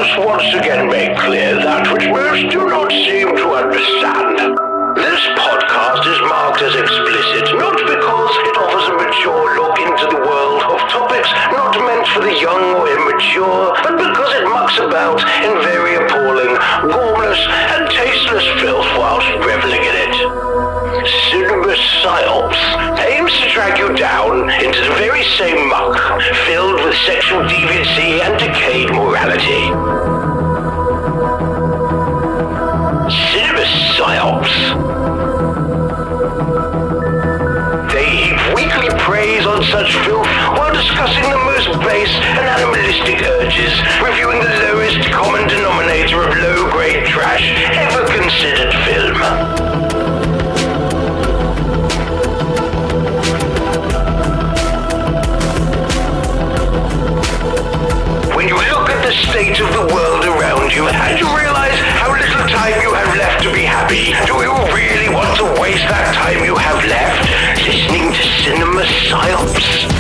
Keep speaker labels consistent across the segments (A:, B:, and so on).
A: us once again make clear that which most do not seem to understand. This podcast is marked as explicit, not because it offers a mature look into the world of topics not meant for the young or immature, but because it mucks about in very appalling, gormless, and tasteless filth whilst reveling in it. Cinema Psyops aims to drag you down into the very same muck, filled with sexual deviancy and decayed morality. Cinema Psyops. They heap weekly praise on such filth while discussing the most base and animalistic urges, reviewing the lowest common denominator of low-grade trash ever considered film. When you look at the state of the world around you and you realize how little time you have left to be happy, do you really want to waste that time you have left listening to Cinema Psyops?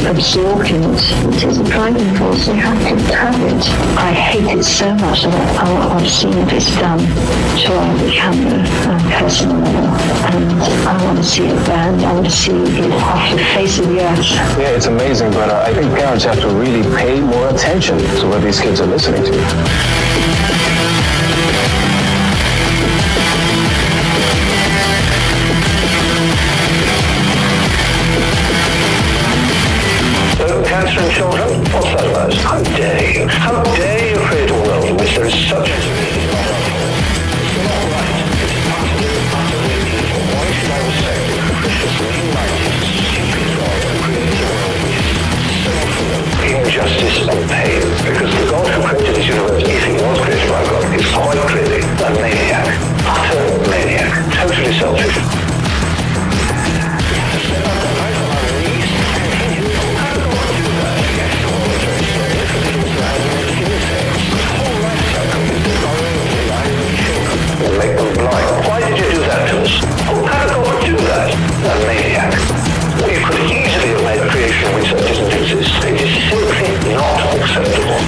B: Absorbed in it. It is a driving force. You have to have it. I hate it so much that I've seen if it's done to the camera and personal level. And I want to see it banned. I want to see it off the face of the earth.
C: Yeah, it's amazing, but I think parents have to really pay more attention to what these kids are listening to.
A: Cancer in children? What's that about? How dare you? How dare you create a world in which there is such a... It's not right. It's utterly evil. Why should I respect a capricious, united, stupid God who creates a world which is self-fulfilling, injustice and pain? Because the God who created this universe, if he was created by God, is quite clearly a maniac. Utter maniac. Totally selfish. Make them blind. Why did you do that to us? Oh, how did God do that? A maniac. We could easily have made a creation which doesn't exist. It is simply not acceptable.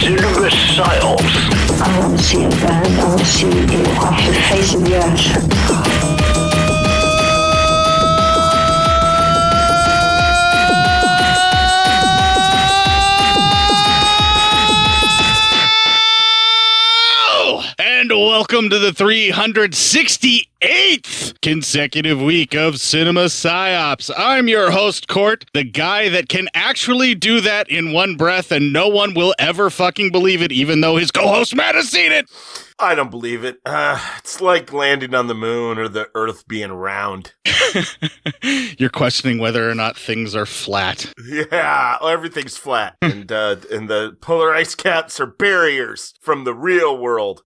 A: Cinema Psyops.
B: I want to see it burned. I want to see it off the face of the earth.
D: And welcome to the 368th consecutive week of Cinema Psyops. I'm your host, Court, the guy that can actually do that in one breath and no one will ever fucking believe it, even though his co-host Matt has seen it.
E: I don't believe it. It's like landing on the moon or the Earth being round.
D: You're questioning whether or not things are flat.
E: Yeah, everything's flat. And the polar ice caps are barriers from the real world.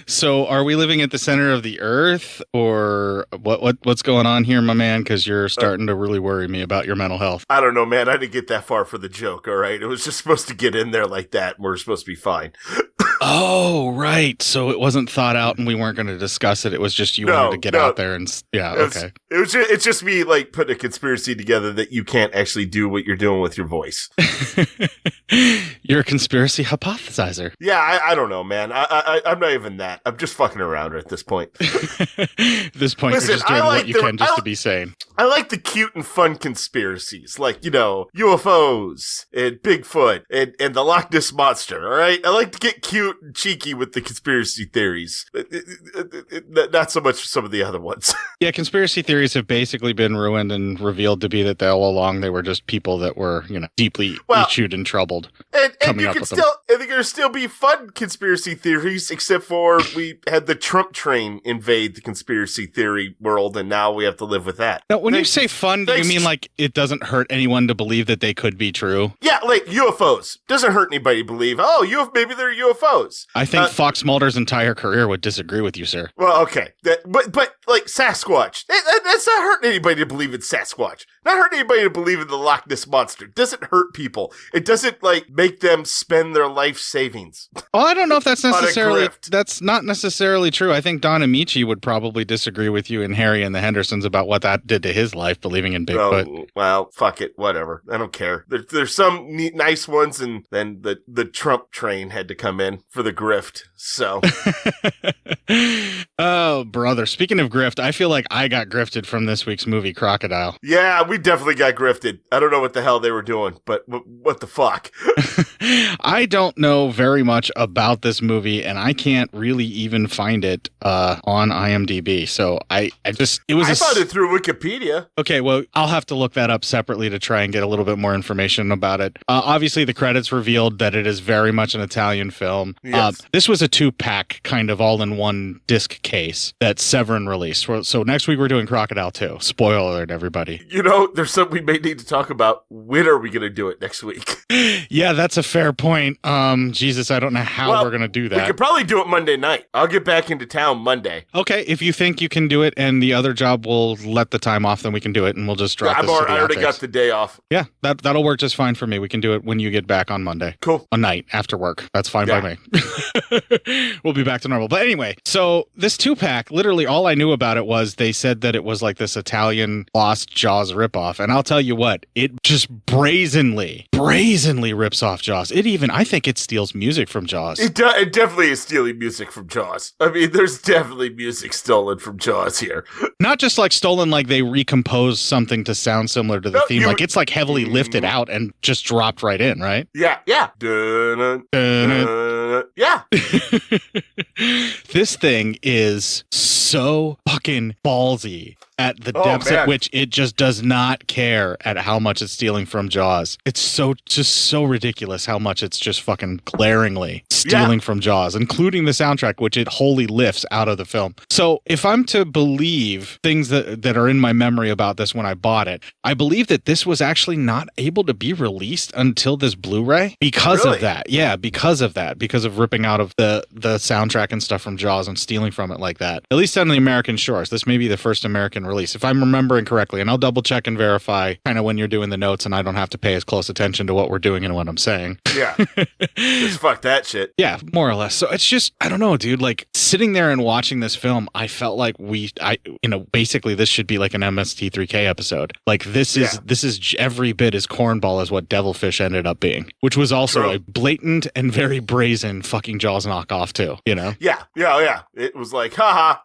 D: So are we living at the center of the Earth, or what's going on here, my man? Because you're starting to really worry me about your mental health.
E: I don't know, man. I didn't get that far for the joke, all right? It was just supposed to get in there like that, and we're supposed to be fine.
D: Oh, right. So it wasn't thought out and we weren't going to discuss it. It was just you wanted to get out there and okay.
E: It's just me like putting a conspiracy together that you can't actually do what you're doing with your voice.
D: You're a conspiracy hypothesizer.
E: Yeah, I don't know, man. I'm not even that. I'm just fucking around at this point.
D: At this point, you're just doing what you can just to be sane.
E: I like the cute and fun conspiracies, like, UFOs and Bigfoot and the Loch Ness Monster, all right? I like to get cute and cheeky with the conspiracy theories. Not so much some of the other ones.
D: Yeah, conspiracy theories have basically been ruined and revealed to be that all along they were just people that were, deeply issued and troubled.
E: And you can still, and there still be fun conspiracy theories, except for we had the Trump train invade the conspiracy theory world, and now we have to live with that.
D: Now, when you say fun, do you mean like it doesn't hurt anyone to believe that they could be true?
E: Yeah, like UFOs. Doesn't hurt anybody to believe, maybe they're UFOs.
D: I think Fox Mulder's entire career would disagree with you, sir.
E: Well, okay. But like Sasquatch, that's not hurting anybody to believe in Sasquatch. Not hurting anybody to believe in the Loch Ness Monster. It doesn't hurt people. It doesn't make them spend their life savings.
D: Oh, I don't know if that's not necessarily true. I think Don Amici would probably disagree with you and Harry and the Hendersons about what that did to his life, believing in Bigfoot.
E: Oh, well, fuck it. Whatever. I don't care. There's some neat, nice ones, and then the Trump train had to come in for the grift. So.
D: Oh, brother. Speaking of grift, I feel like I got grifted from this week's movie, Crocodile.
E: Yeah, we definitely got grifted. I don't know what the hell they were doing, but what the fuck?
D: I don't know very much about this movie, and I can't really even find it on IMDb. So I found
E: it through Wikipedia.
D: Okay, well, I'll have to look that up separately to try and get a little bit more information about it. Obviously, the credits revealed that it is very much an Italian film.
E: Yes.
D: This was a 2-pack kind of all-in-one disc case that Severin released. So next week we're doing Crocodile 2. Spoiler alert, everybody.
E: There's something we may need to talk about. When are we going to do it next week?
D: Yeah, that's a fair point. Jesus, I don't know how we're going to do that.
E: We could probably do it Monday night. I'll get back into town Monday.
D: Okay, if you think you can do it and the other job will let the time off, then we can do it and we'll just drop this to the
E: I already
D: outtakes.
E: got the day off.
D: Yeah, that'll work just fine for me. We can do it when you get back on Monday.
E: Cool.
D: A night after work. That's fine by me. We'll be back to normal. But anyway, so this 2-pack, literally all I knew about it was they said that it was like this Italian Lost Jaws ripoff. And I'll tell you what, it just brazenly rips off Jaws. I think it steals music from Jaws.
E: It definitely is stealing music from Jaws. I mean, there's definitely music stolen from Jaws here.
D: Not just like stolen, like they recompose something to sound similar to the theme. Like it's like heavily lifted out and just dropped right in, right?
E: Yeah. Dun-dun, dun-dun. Yeah.
D: This thing is so fucking ballsy at the depths at which it just does not care at how much it's stealing from Jaws. It's so ridiculous how much it's just fucking glaringly stealing from Jaws, including the soundtrack, which it wholly lifts out of the film. So if I'm to believe things that are in my memory about this when I bought it, I believe that this was actually not able to be released until this Blu-ray because of that. Yeah, because of ripping out of the soundtrack and stuff from Jaws and stealing from it like that. At least on the American shores. This may be the first American release, if I'm remembering correctly, and I'll double check and verify kind of when you're doing the notes and I don't have to pay as close attention to what we're doing and what I'm saying.
E: Yeah. Just fuck that shit.
D: Yeah, more or less. So it's just, I don't know, dude, like sitting there and watching this film, I felt like basically this should be like an MST3K episode. Like this is every bit as cornball as what Devilfish ended up being, which was also a blatant and very brazen fucking Jaws knockoff too,
E: Yeah. It was like, haha.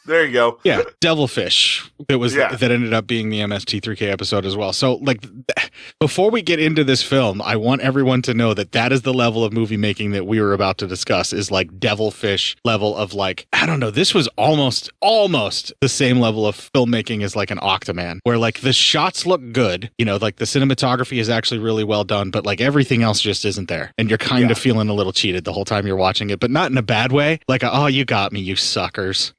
E: There you go.
D: Yeah, Devilfish. That ended up being the MST3K episode as well. So, like, before we get into this film, I want everyone to know that is the level of movie making that we were about to discuss. Is like Devilfish level of like, I don't know. This was almost the same level of filmmaking as like an Octoman, where like the shots look good. Like the cinematography is actually really well done, but like everything else just isn't there, and you're kind of feeling a little cheated the whole time you're watching it, but not in a bad way. Like, oh, you got me, you suckers.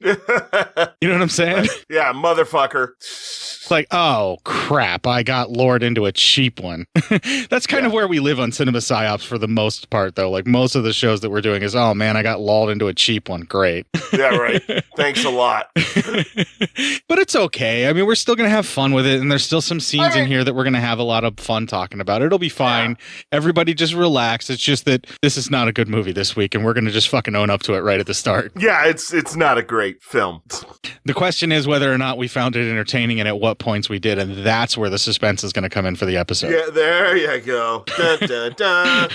D: You know what I'm saying?
E: Yeah, motherfucker.
D: It's like, oh, crap, I got lured into a cheap one. That's kind of where we live on Cinema Psyops for the most part, though. Like, most of the shows that we're doing is, oh, man, I got lulled into a cheap one. Great.
E: Yeah, right. Thanks a lot.
D: But it's okay. I mean, we're still going to have fun with it, and there's still some scenes in here that we're going to have a lot of fun talking about. It'll be fine. Yeah. Everybody just relax. It's just that this is not a good movie this week, and we're going to just fucking own up to it right at the start.
E: Yeah, it's not a great film.
D: The question is whether or not we found it entertaining and at what points we did, and that's where the suspense is going to come in for the episode.
E: Yeah, there you go. Dun, dun, dun.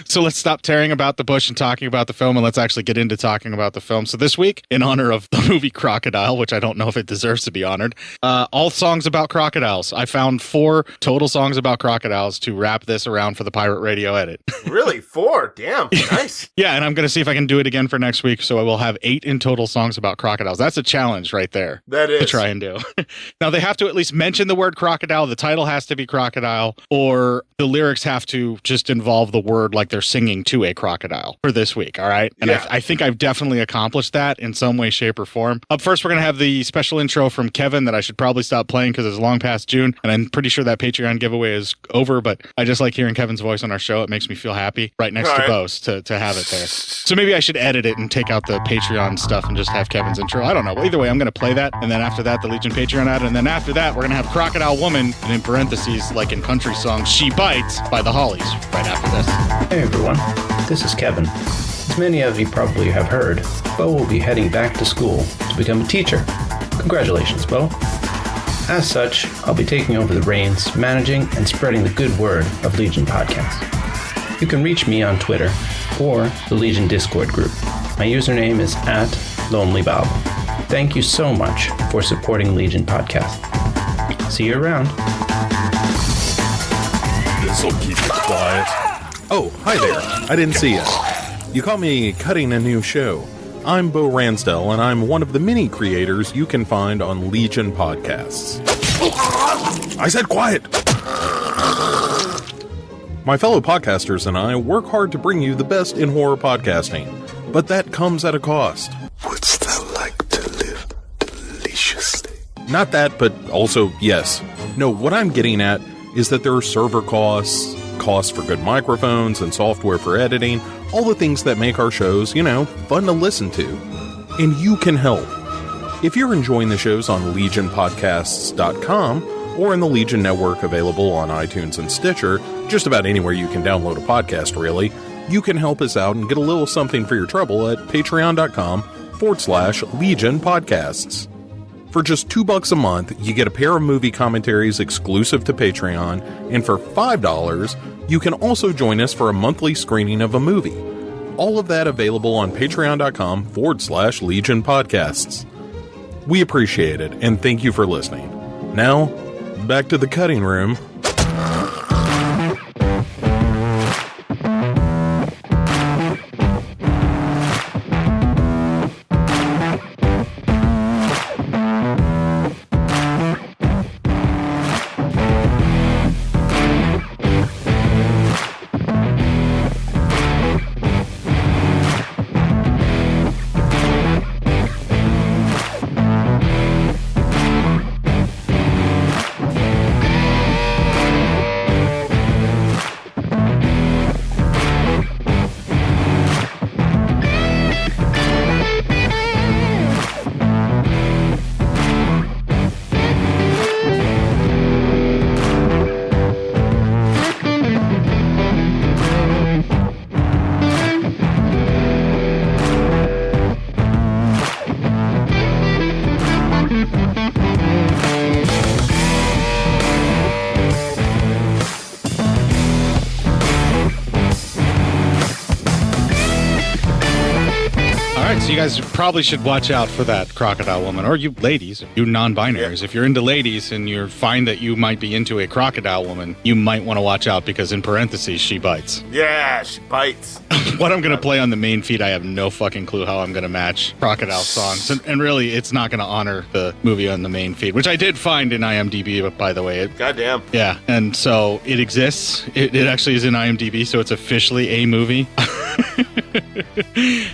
D: So let's stop tearing about the bush and talking about the film, and let's actually get into talking about the film. So this week, in honor of the movie Crocodile, which I don't know if it deserves to be honored, all songs about crocodiles. I found 4 total songs about crocodiles to wrap this around for the Pirate Radio edit.
E: Really? 4? Damn. Nice.
D: Yeah, and I'm going to see if I can do it again for next week, so I will have 8 in total songs about crocodiles. That's a challenge right there.
E: That is.
D: To try and do. Now, they have to at least mention the word crocodile, the title has to be crocodile, or the lyrics have to just involve the word like they're singing to a crocodile for this week, all right? And I think I've definitely accomplished that in some way, shape, or form. Up first, we're going to have the special intro from Kevin that I should probably stop playing because it's long past June, and I'm pretty sure that Patreon giveaway is over, but I just like hearing Kevin's voice on our show. It makes me feel happy right next to Bo's to have it there. So maybe I should edit it and take out the Patreon stuff and just have Kevin's intro. I don't know. Well, either way, I'm going to play that, and then after that, the Legion Patreon ad, and then after that, we're going to have Crocodile Woman, and in parentheses, like in country songs, She Bites by the Hollies right after this.
F: Hey everyone, this is Kevin. As many of you probably have heard, Bo will be heading back to school to become a teacher. Congratulations, Bo. As such, I'll be taking over the reins, managing and spreading the good word of Legion Podcast. You can reach me on Twitter or the Legion Discord group. My username is @LonelyBob. Thank you so much for supporting Legion Podcast. See you around.
G: This'll keep it quiet. Oh, hi there. I didn't see you. You caught me cutting a new show. I'm Bo Ransdell, and I'm one of the many creators you can find on Legion Podcasts. I said quiet! My fellow podcasters and I work hard to bring you the best in horror podcasting, but that comes at a cost.
H: Wouldst thou like to live deliciously?
G: Not that, but also yes. No, what I'm getting at is that there are server costs, costs for good microphones and software for editing, all the things that make our shows, fun to listen to. And you can help. If you're enjoying the shows on legionpodcasts.com or in the Legion Network available on iTunes and Stitcher, just about anywhere you can download a podcast really, you can help us out and get a little something for your trouble at patreon.com/Legion Podcasts. For just $2 a month, you get a pair of movie commentaries exclusive to Patreon, and for $5, you can also join us for a monthly screening of a movie. All of that available on patreon.com/Legion Podcasts. We appreciate it, and thank you for listening. Now, back to the cutting room.
D: So you guys probably should watch out for that Crocodile Woman, or you ladies, you non-binaries. If you're into ladies and you find that you might be into a Crocodile Woman, you might want to watch out because in parentheses, she bites.
E: Yeah, she bites.
D: What I'm going to play on the main feed, I have no fucking clue how I'm going to match Crocodile songs. And really, it's not going to honor the movie on the main feed, which I did find in IMDb, by the way.
E: Goddamn.
D: Yeah, and so it exists. It actually is in IMDb, so it's officially a movie.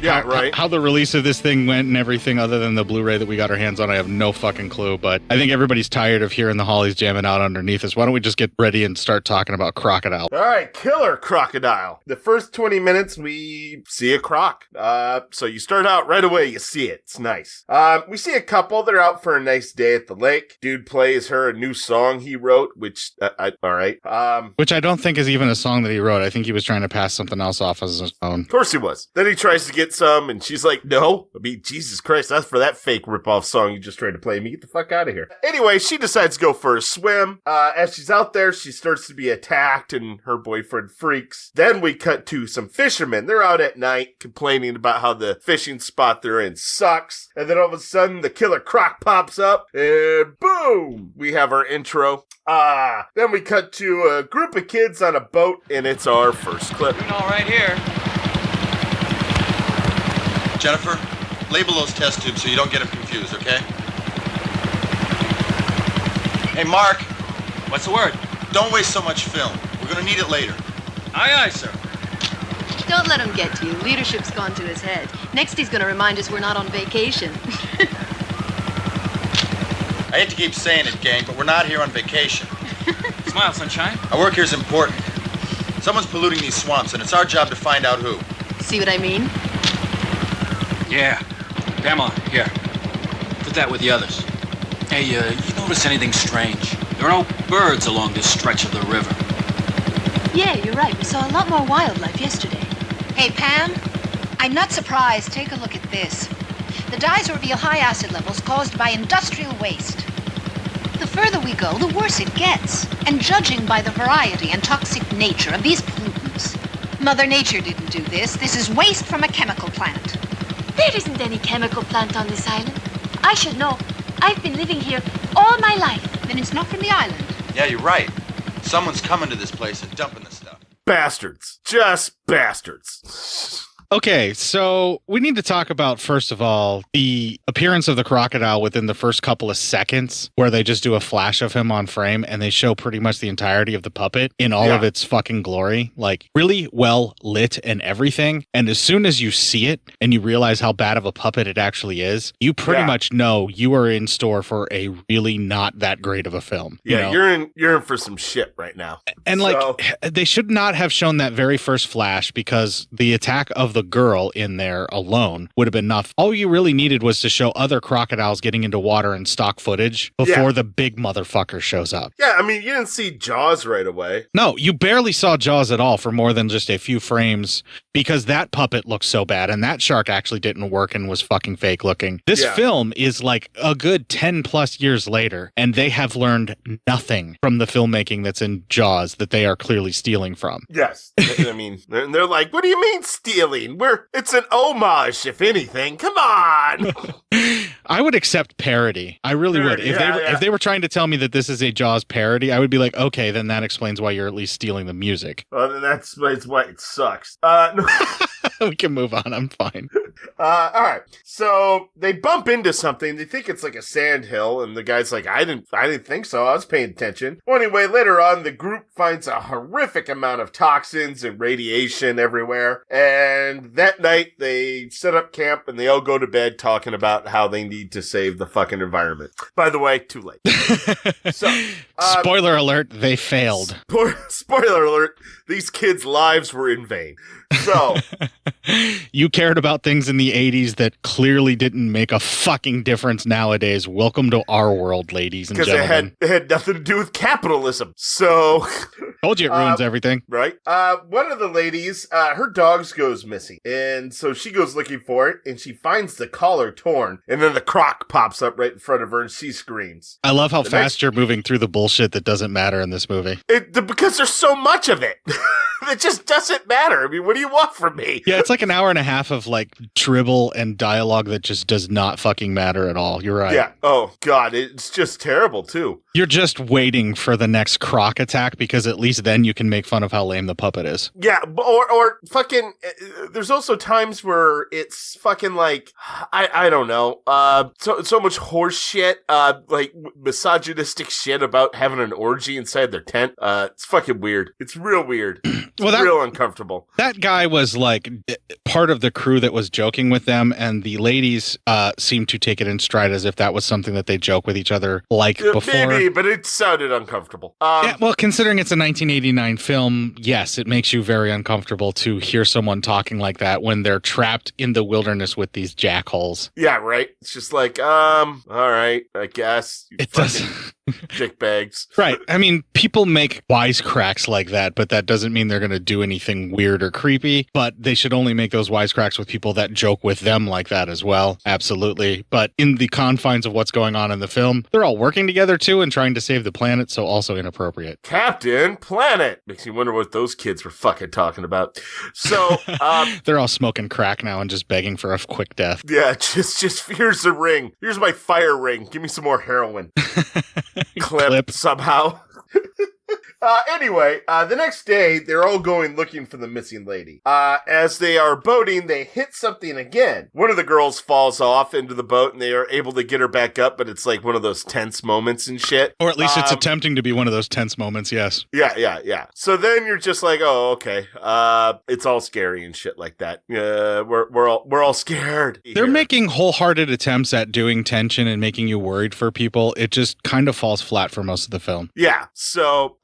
E: Yeah, right.
D: How the release of this thing went and everything other than the Blu-ray that we got our hands on, I have no fucking clue. But I think everybody's tired of hearing the Hollies jamming out underneath us. Why don't we just get ready and start talking about Crocodile?
E: All right, killer Crocodile. The first 20 minutes, we see a croc. So you start out right away, you see it. It's nice. We see a couple. They're out for a nice day at the lake. Dude plays her a new song he wrote, which, all right.
D: Which I don't think is even a song that he wrote. I think he was trying to pass something else off as his own.
E: Of course he was. Then he tries to get some, and she's like, no. I mean, Jesus Christ, that's for that fake ripoff song you just tried to play me. Get the fuck out of here. Anyway, she decides to go for a swim. As she's out there, she starts to be attacked, and her boyfriend freaks. Then we cut to some fishermen. They're out at night complaining about how the fishing spot they're in sucks. And then all of a sudden, the killer croc pops up, and boom! We have our intro. Then we cut to a group of kids on a boat, and it's our first clip.
I: Doing all right here.
J: Jennifer, label those test tubes so you don't get them confused, okay? Hey, Mark.
I: What's the word?
J: Don't waste so much film. We're gonna need it later.
I: Aye, aye, sir.
K: Don't let him get to you. Leadership's gone to his head. Next, he's gonna remind us we're not on vacation.
J: I hate to keep saying it, gang, but we're not here on vacation.
I: Smile, sunshine.
J: Our work here is important. Someone's polluting these swamps, and it's our job to find out who.
K: See what I mean?
I: Yeah. Pamela, here. Put that with the others. Hey, you notice anything strange? There are no birds along this stretch of the river.
K: Yeah, you're right. We saw a lot more wildlife yesterday.
L: Hey, Pam, I'm not surprised. Take a look at this. The dyes reveal high acid levels caused by industrial waste. The further we go, the worse it gets. And judging by the variety and toxic nature of these pollutants, Mother Nature didn't do this. This is waste from a chemical plant.
K: There isn't any chemical plant on this island. I should know. I've been living here all my life.
L: Then it's not from the island.
J: Yeah, you're right. Someone's coming to this place and dumping this stuff.
E: Bastards. Just bastards.
D: Okay, so we need to talk about, first of all, the appearance of the crocodile within the first couple of seconds, where they just do a flash of him on frame and they show pretty much the entirety of the puppet in all of its fucking glory. Like, really well lit and everything. And as soon as you see it and you realize how bad of a puppet it actually is, you pretty much know you are in store for a really not that great of a film.
E: Yeah,
D: you know?
E: you're in for some shit right now.
D: And they should not have shown that very first flash, because the attack of the girl in there alone would have been enough. All you really needed was to show other crocodiles getting into water in stock footage before the big motherfucker shows up.
E: Yeah, I mean, you didn't see Jaws right away.
D: No, you barely saw Jaws at all for more than just a few frames, because that puppet looked so bad and that shark actually didn't work and was fucking fake looking. This film is like a good 10 plus years later, and they have learned nothing from the filmmaking that's in Jaws that they are clearly stealing from.
E: Yes. I mean, they're like, what do you mean stealing? It's an homage, if anything. Come on.
D: I would accept parody. I really would. If they were trying to tell me that this is a Jaws parody, I would be like, okay, then that explains why you're at least stealing the music.
E: Well, then that explains why it sucks.
D: We can move on. I'm fine.
E: All right. So they bump into something. They think it's like a sand hill, and the guy's like, I didn't think so. I was paying attention. Well, anyway, later on, the group finds a horrific amount of toxins and radiation everywhere. And that night, they set up camp, and they all go to bed talking about how they need to save the fucking environment. By the way, too late.
D: Spoiler alert, they failed.
E: Spoiler alert, these kids' lives were in vain. So
D: you cared about things in the 80s that clearly didn't make a fucking difference nowadays. Welcome to our world, ladies and gentlemen.
E: Because it had nothing to do with capitalism. So
D: told you it ruins everything.
E: Right. One of the ladies, her dogs goes missing. And so she goes looking for it, and she finds the collar torn. And then the croc pops up right in front of her, and she screams.
D: I love how fast you're moving through the bullshit that doesn't matter in this movie.
E: Because there's so much of it. It just doesn't matter. I mean, what do you want from me?
D: Yeah, it's like an hour and a half of like dribble and dialogue that just does not fucking matter at all. You're right.
E: Yeah. Oh, God. It's just terrible, too.
D: You're just waiting for the next croc attack, because at least then you can make fun of how lame the puppet is.
E: Yeah, or fucking, there's also times where it's fucking like, I don't know, so much horse shit, like misogynistic shit about having an orgy inside their tent. It's fucking weird. It's real weird. weird.
D: Well,
E: real uncomfortable.
D: That guy was like part of the crew that was joking with them, and the ladies seemed to take it in stride as if that was something that they joke with each other like before.
E: Maybe, but it sounded uncomfortable.
D: Yeah, well, considering it's a 1989 film, yes, it makes you very uncomfortable to hear someone talking like that when they're trapped in the wilderness with these jackholes.
E: Yeah, right. It's just like, all right, I guess.
D: It does.
E: Dick bags.
D: Right. I mean, people make wisecracks like that, but that doesn't mean they're going to do anything weird or creepy. But they should only make those wisecracks with people that joke with them like that as well. Absolutely. But in the confines of what's going on in the film, they're all working together too and trying to save the planet, so also inappropriate.
E: Captain Planet. Makes you wonder what those kids were fucking talking about. So,
D: they're all smoking crack now and just begging for a quick death.
E: Yeah, just here's the ring. Here's my fire ring. Give me some more heroin. Clip somehow. Anyway, the next day, they're all going looking for the missing lady. As they are boating, they hit something again. One of the girls falls off into the boat, and they are able to get her back up, but it's like one of those tense moments and shit.
D: Or at least it's attempting to be one of those tense moments, yes.
E: Yeah. So then you're just like, oh, okay. It's all scary and shit like that. We're all scared.
D: They're making wholehearted attempts at doing tension and making you worried for people. It just kind of falls flat for most of the film.
E: Yeah. So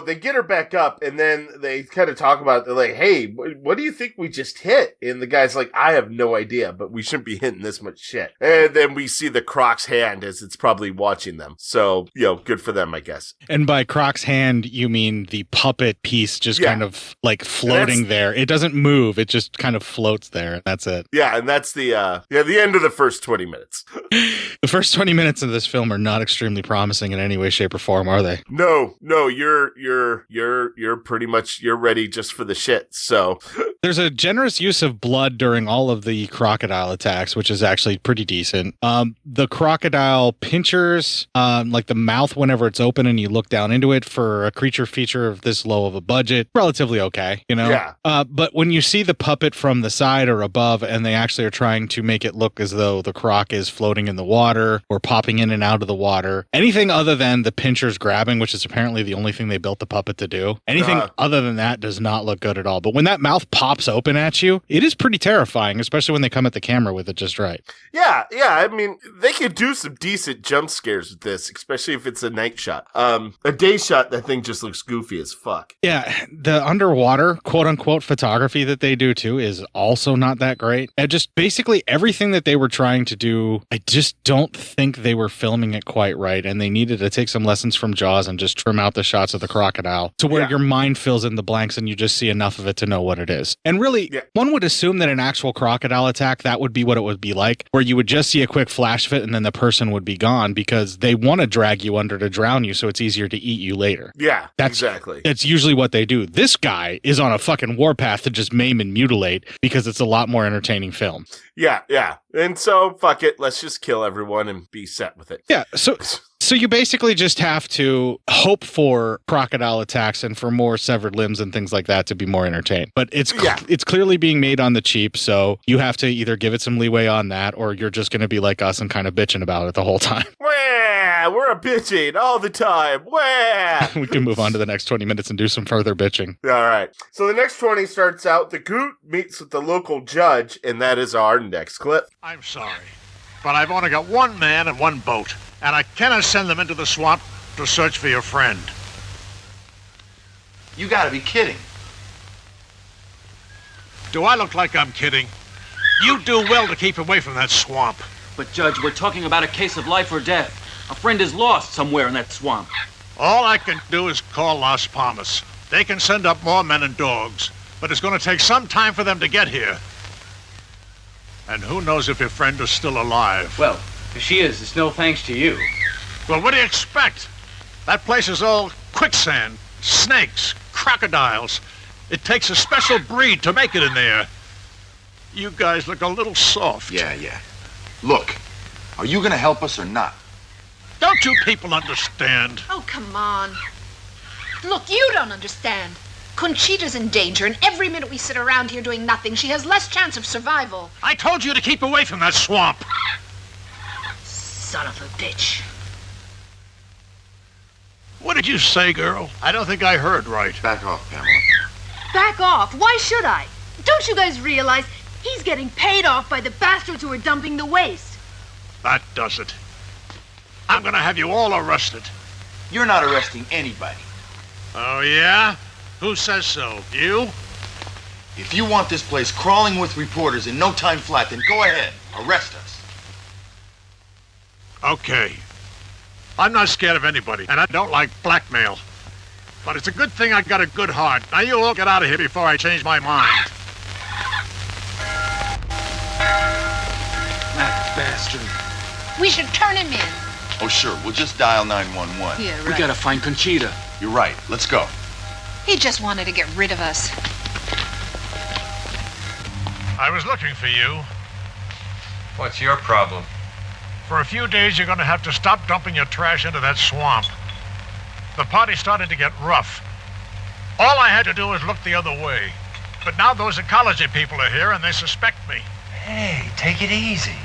E: they get her back up, and then they kind of talk about it. They're like, hey, what do you think we just hit? And the guy's like, I have no idea, but we shouldn't be hitting this much shit. And then we see the Croc's hand as it's probably watching them. So, good for them, I guess.
D: And by Croc's hand, you mean the puppet piece just kind of like floating there. It doesn't move. It just kind of floats there. That's it.
E: Yeah, and that's the end of the first 20 minutes.
D: The first 20 minutes of this film are not extremely promising in any way, shape, or form, are they?
E: No, you're pretty much, you're ready just for the shit. So
D: there's a generous use of blood during all of the crocodile attacks, which is actually pretty decent. The crocodile pinchers, like the mouth whenever it's open and you look down into it, for a creature feature of this low of a budget, relatively okay,
E: Yeah.
D: But when you see the puppet from the side or above, and they actually are trying to make it look as though the croc is floating in the water or popping in and out of the water, anything other than the pinchers grabbing, which is apparently the only thing they built the puppet to do, anything other than that does not look good at all. But when that mouth pops open at you, it is pretty terrifying, especially when they come at the camera with it just right.
E: Yeah. I mean, they could do some decent jump scares with this, especially if it's a night shot. A day shot, that thing just looks goofy as fuck.
D: Yeah, the underwater, quote-unquote, photography that they do, too, is also not that great. And just basically everything that they were trying to do, I just don't think they were filming it quite right, and they needed to take some lessons from Jaws and just trim out the shots of the crocodile to where your mind fills in the blanks and you just see enough of it to know what it is. And really, one would assume that an actual crocodile attack, that would be what it would be like, where you would just see a quick flash of it and then the person would be gone because they want to drag you under to drown you so it's easier to eat you later.
E: Yeah, exactly.
D: That's usually what they do. This guy is on a fucking warpath to just maim and mutilate because it's a lot more entertaining film.
E: Yeah. And so, fuck it. Let's just kill everyone and be set with it.
D: Yeah, so you basically just have to hope for crocodile attacks and for more severed limbs and things like that to be more entertained. But it's clearly being made on the cheap, so you have to either give it some leeway on that, or you're just going to be like us and kind of bitching about it the whole time.
E: We're a bitching all the time.
D: We can move on to the next 20 minutes and do some further bitching.
E: All right. So the next 20 starts out, the Goot meets with the local judge, and that is our next clip.
M: I'm sorry, but I've only got one man and one boat, and I cannot send them into the swamp to search for your friend.
J: You gotta be kidding.
M: Do I look like I'm kidding? You do well to keep away from that swamp.
I: But, Judge, we're talking about a case of life or death. A friend is lost somewhere in that swamp.
M: All I can do is call Las Palmas. They can send up more men and dogs, but it's going to take some time for them to get here. And who knows if your friend is still alive.
I: Well, if she is, it's no thanks to you.
M: Well, what do you expect? That place is all quicksand, snakes, crocodiles. It takes a special breed to make it in there. You guys look a little soft.
J: Yeah. Look, are you gonna help us or not?
M: Don't you people understand?
L: Oh, come on. Look, you don't understand. Conchita's in danger, and every minute we sit around here doing nothing, she has less chance of survival.
M: I told you to keep away from that swamp.
L: Son of a bitch.
M: What did you say, girl? I don't think I heard right.
J: Back off, Pamela.
K: Back off. Why should I? Don't you guys realize he's getting paid off by the bastards who are dumping the waste?
M: That does it. I'm gonna have you all arrested.
J: You're not arresting anybody.
M: Oh, yeah? Who says so? You?
J: If you want this place crawling with reporters in no time flat, then go ahead. Arrest us.
M: Okay. I'm not scared of anybody, and I don't like blackmail. But it's a good thing I got a good heart. Now you all get out of here before I change my mind.
I: That bastard.
L: We should turn him in.
J: Oh, sure. We'll just dial 911.
L: Yeah, right.
I: We gotta find Conchita.
J: You're right. Let's go.
L: He just wanted to get rid of us.
M: I was looking for you.
N: What's your problem?
M: For a few days, you're gonna have to stop dumping your trash into that swamp. The party started to get rough. All I had to do was look the other way. But now those ecology people are here and they suspect me.
N: Hey, take it easy.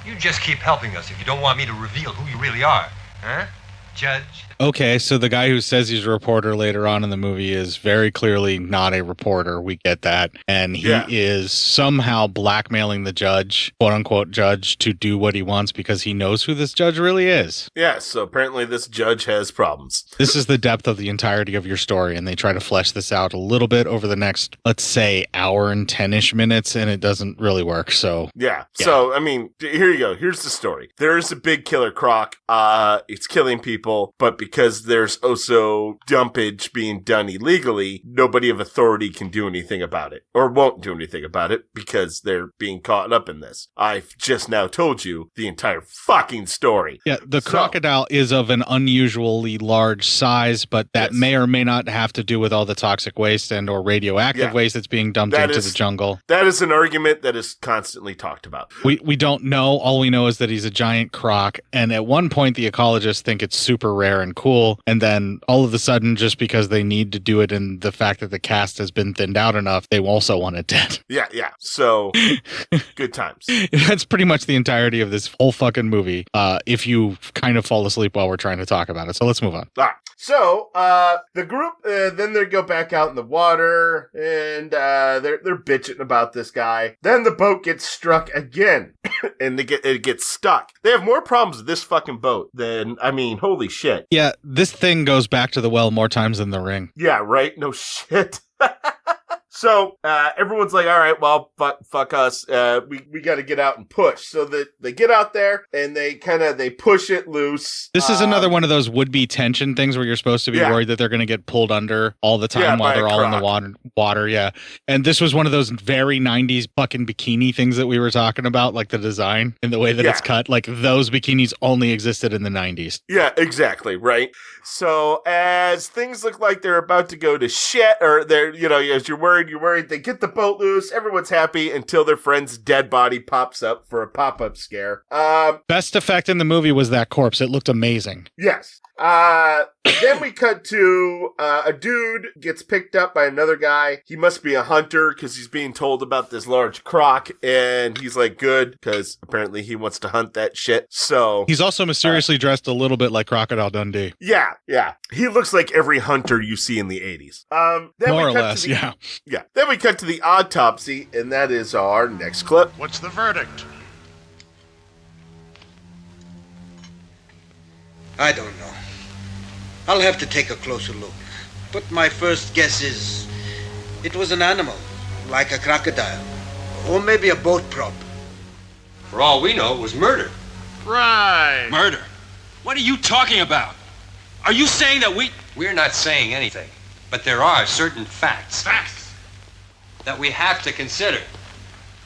N: You just keep helping us if you don't want me to reveal who you really are. Huh? Judge?
D: Okay, so the guy who says he's a reporter later on in the movie is very clearly not a reporter. We get that. And he is somehow blackmailing the judge, quote unquote judge, to do what he wants because he knows who this judge really is.
E: Yeah, so apparently this judge has problems.
D: This is the depth of the entirety of your story, and they try to flesh this out a little bit over the next, let's say, hour and 10-ish minutes, and it doesn't really work. So
E: So, I mean, here you go. Here's the story. There's a big killer croc. It's killing people, but because there's also dumpage being done illegally, nobody of authority can do anything about it, or won't do anything about it, because they're being caught up in this. I've just now told you the entire fucking story.
D: Yeah, the crocodile is of an unusually large size, but that may or may not have to do with all the toxic waste and or radioactive waste that's being dumped into the jungle.
E: That is an argument that is constantly talked about.
D: We don't know. All we know is that he's a giant croc, and at one point the ecologists think it's super rare and cool, and then all of a sudden, just because they need to do it and the fact that the cast has been thinned out enough, they also want it dead.
E: Yeah. So, good times.
D: That's pretty much the entirety of this whole fucking movie, if you kind of fall asleep while we're trying to talk about it. So let's move on.
E: All right. So, the group, then they go back out in the water, and they're bitching about this guy. Then the boat gets struck again, and it gets stuck. They have more problems with this fucking boat than, I mean, holy shit.
D: Yeah, this thing goes back to the well more times than the ring.
E: Yeah, right? No shit. So, everyone's like, all right, well, fuck us. We got to get out and push. So they get out there and they push it loose.
D: This is another one of those would-be tension things where you're supposed to be worried that they're going to get pulled under all the time while they're all in the water. Yeah. And this was one of those very 90s fucking bikini things that we were talking about, like the design and the way that it's cut. Like those bikinis only existed in the 90s.
E: Yeah, exactly. Right. So as things look like they're about to go to shit, or they're, as you're worried, they get the boat loose, everyone's happy until their friend's dead body pops up for a pop-up scare.
D: Best effect in the movie was that corpse. It looked amazing.
E: Yes. Then we cut to a dude gets picked up by another guy. He must be a hunter because he's being told about this large croc, and he's like, good, because apparently he wants to hunt that shit. So
D: he's also mysteriously dressed a little bit like Crocodile Dundee.
E: Yeah. He looks like every hunter you see in the 80s.
D: More or less, yeah.
E: Then we cut to the autopsy, and that is our next clip.
M: What's the verdict?
O: I don't know. I'll have to take a closer look. But my first guess is it was an animal, like a crocodile. Or maybe a boat prop.
N: For all we know, it was murder.
M: Right.
I: Murder? What are you talking about? Are you saying that
N: We're not saying anything. But there are certain facts. That we have to consider.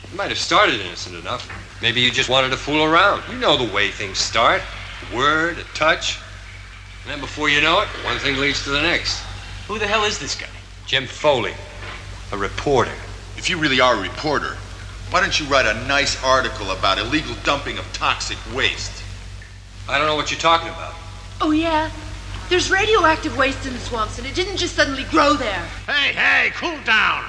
N: You might have started innocent enough. Maybe you just wanted to fool around. You know the way things start. A word, a touch. And then before you know it, one thing leads to the next.
I: Who the hell is this guy?
N: Jim Foley, a reporter.
J: If you really are a reporter, why don't you write a nice article about illegal dumping of toxic waste?
N: I don't know what you're talking about.
K: Oh, yeah? There's radioactive waste in the swamps, and it didn't just suddenly grow there.
M: Hey, cool down.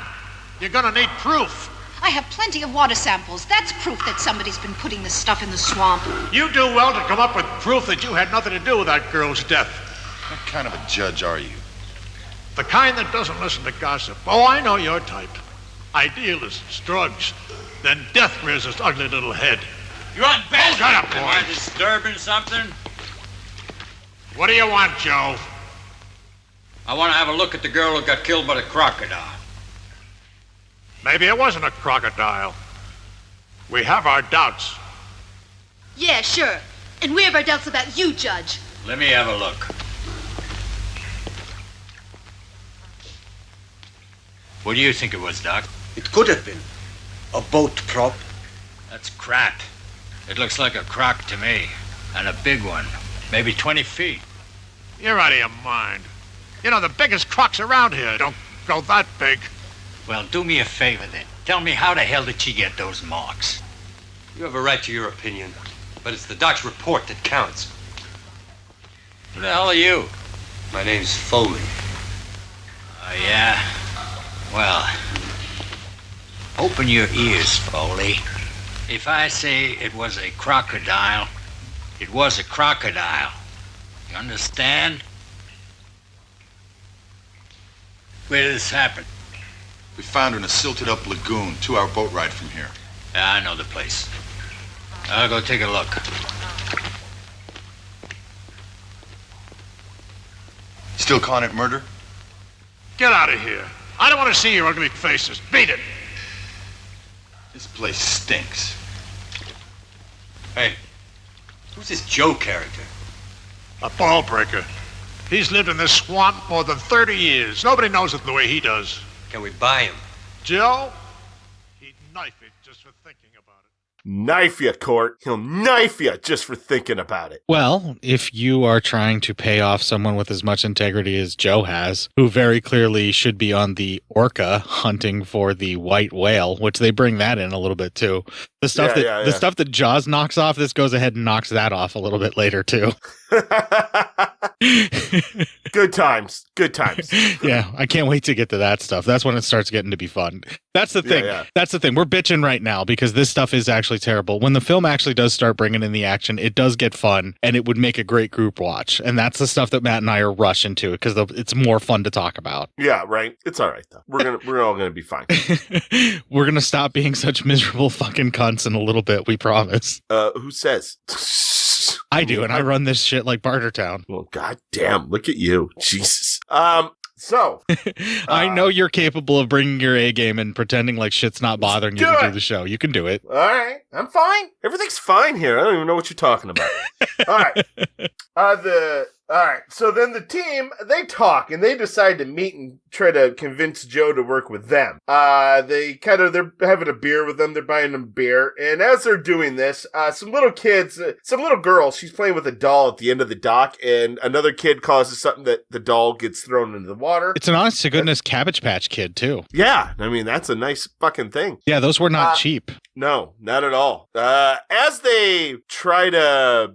M: You're gonna need proof.
L: I have plenty of water samples. That's proof that somebody's been putting this stuff in the swamp.
M: You do well to come up with proof that you had nothing to do with that girl's death.
J: kind of a judge are you?
M: The kind that doesn't listen to gossip. Oh, I know your type. Idealists, drugs. Then death rears its ugly little head.
I: You're on bed.
M: Shut up,
I: Am
M: boy.
I: I disturbing something?
M: What do you want, Joe?
I: I want to have a look at the girl who got killed by the crocodile.
M: Maybe it wasn't a crocodile. We have our doubts.
K: Yeah, sure. And we have our doubts about you, Judge.
I: Let me have a look. What do you think it was, Doc?
O: It could have been a boat prop.
I: That's crap. It looks like a croc to me. And a big one. Maybe 20 feet.
M: You're out of your mind. You know, the biggest crocs around here don't go that big.
I: Well, do me a favor then. Tell me, how the hell did she get those marks?
N: You have a right to your opinion, but it's the doc's report that counts.
I: Who the hell are you?
N: My name's Foley.
I: Oh, yeah? Well, open your ears, Foley. If I say it was a crocodile, it was a crocodile. You understand? Where did this happen?
J: We found her in a silted-up lagoon, 2-hour boat ride from here.
I: Yeah, I know the place. I'll go take a look.
J: Still calling it murder?
M: Get out of here. I don't want to see your ugly faces. Beat it.
J: This place stinks.
N: Hey, who's this Joe character?
M: A ball breaker. He's lived in this swamp more than 30 years. Nobody knows it the way he does.
N: Can we buy him?
M: Joe? He'd knife it just for thinking about it.
E: Knife ya, Court. He'll knife ya just for thinking about it.
D: Well, if you are trying to pay off someone with as much integrity as Joe has, who very clearly should be on the orca hunting for the white whale, which they bring that in a little bit too. The stuff the stuff that Jaws knocks off, this goes ahead and knocks that off a little bit later too.
E: Good times. Good times.
D: Yeah, I can't wait to get to that stuff. That's when it starts getting to be fun. That's the thing.
E: Yeah.
D: That's the thing. We're bitching right now because this stuff is actually terrible. When the film actually does start bringing in the action, it does get fun, and it would make a great group watch. And that's the stuff that Matt and I are rushing to because it's more fun to talk about.
E: Yeah, right. It's all right though. We're all gonna be fine.
D: We're gonna stop being such miserable fucking cunts in a little bit. We promise.
E: Who says?
D: I do, and I run this shit like Bartertown.
E: Well, goddamn! Look at you, Jesus. So
D: I know you're capable of bringing your A game and pretending like shit's not bothering you to do the show. You can do it.
E: All right, I'm fine. Everything's fine here. I don't even know what you're talking about. All right. All right. So then the team, they talk and they decide to meet and try to convince Joe to work with them. They're having a beer with them. They're buying them beer. And as they're doing this, some little girl, she's playing with a doll at the end of the dock, and another kid causes something that the doll gets thrown into the water.
D: It's an honest to goodness Cabbage Patch Kid too.
E: Yeah. I mean, that's a nice fucking thing.
D: Yeah, those were not cheap.
E: No, not at all. As they try to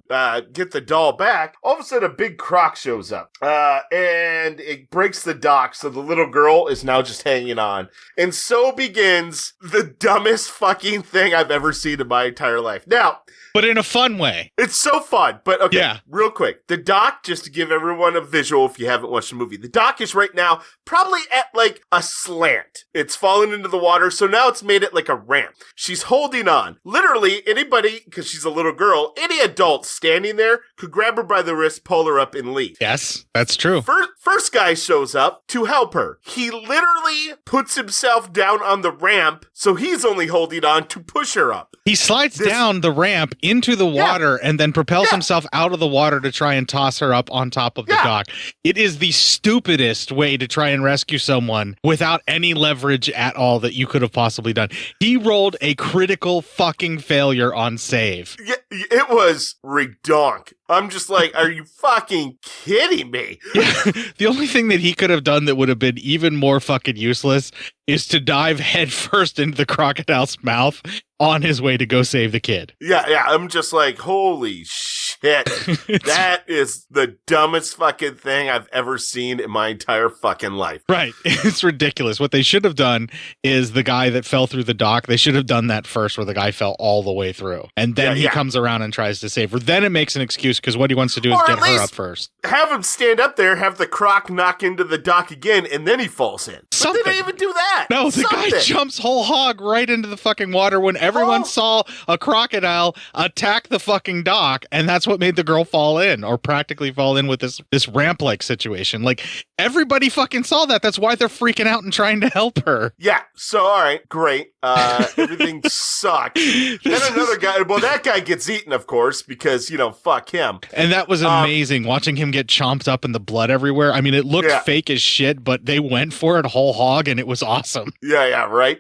E: get the doll back, all of a sudden a big croc shows up. And it breaks the dock, so the little girl is now just hanging on. And so begins the dumbest fucking thing I've ever seen in my entire life. Now,
D: but in a fun way.
E: It's so fun. But okay,
D: yeah.
E: Real quick. The dock, just to give everyone a visual if you haven't watched the movie, the dock is right now probably at like a slant. It's fallen into the water, so now it's made it like a ramp. She's holding on. Literally, anybody, because she's a little girl, any adult standing there could grab her by the wrist, pull her up, and leave.
D: Yes, that's true.
E: First guy shows up to help her. He literally puts himself down on the ramp, so he's only holding on to push her up.
D: He slides down the ramp into the water and then propels himself out of the water to try and toss her up on top of the dock. It is the stupidest way to try and rescue someone without any leverage at all that you could have possibly done. He rolled a critical fucking failure on save.
E: Yeah, it was redonk. I'm just like, are you fucking kidding me?
D: Yeah. The only thing that he could have done that would have been even more fucking useless is to dive headfirst into the crocodile's mouth on his way to go save the kid.
E: Yeah, I'm just like, holy shit. shit. That is the dumbest fucking thing I've ever seen in my entire fucking life.
D: Right. It's ridiculous. What they should have done is the guy that fell through the dock, they should have done that first where the guy fell all the way through. And then he comes around and tries to save her. Then it makes an excuse because what he wants to do is get her up first.
E: Have him stand up there, have the croc knock into the dock again, and then he falls in. But they didn't even do that.
D: No, the guy jumps whole hog right into the fucking water when everyone saw a crocodile attack the fucking dock, and that's what made the girl fall in, or practically fall in with this ramp-like situation. Like, everybody fucking saw that. That's why they're freaking out and trying to help her.
E: Yeah, so all right, great. Everything sucked. Then another guy, well, that guy gets eaten, of course, because, fuck him.
D: And that was amazing, watching him get chomped up and the blood everywhere. I mean, it looked fake as shit, but they went for it whole hog, and it was awesome.
E: Yeah, right?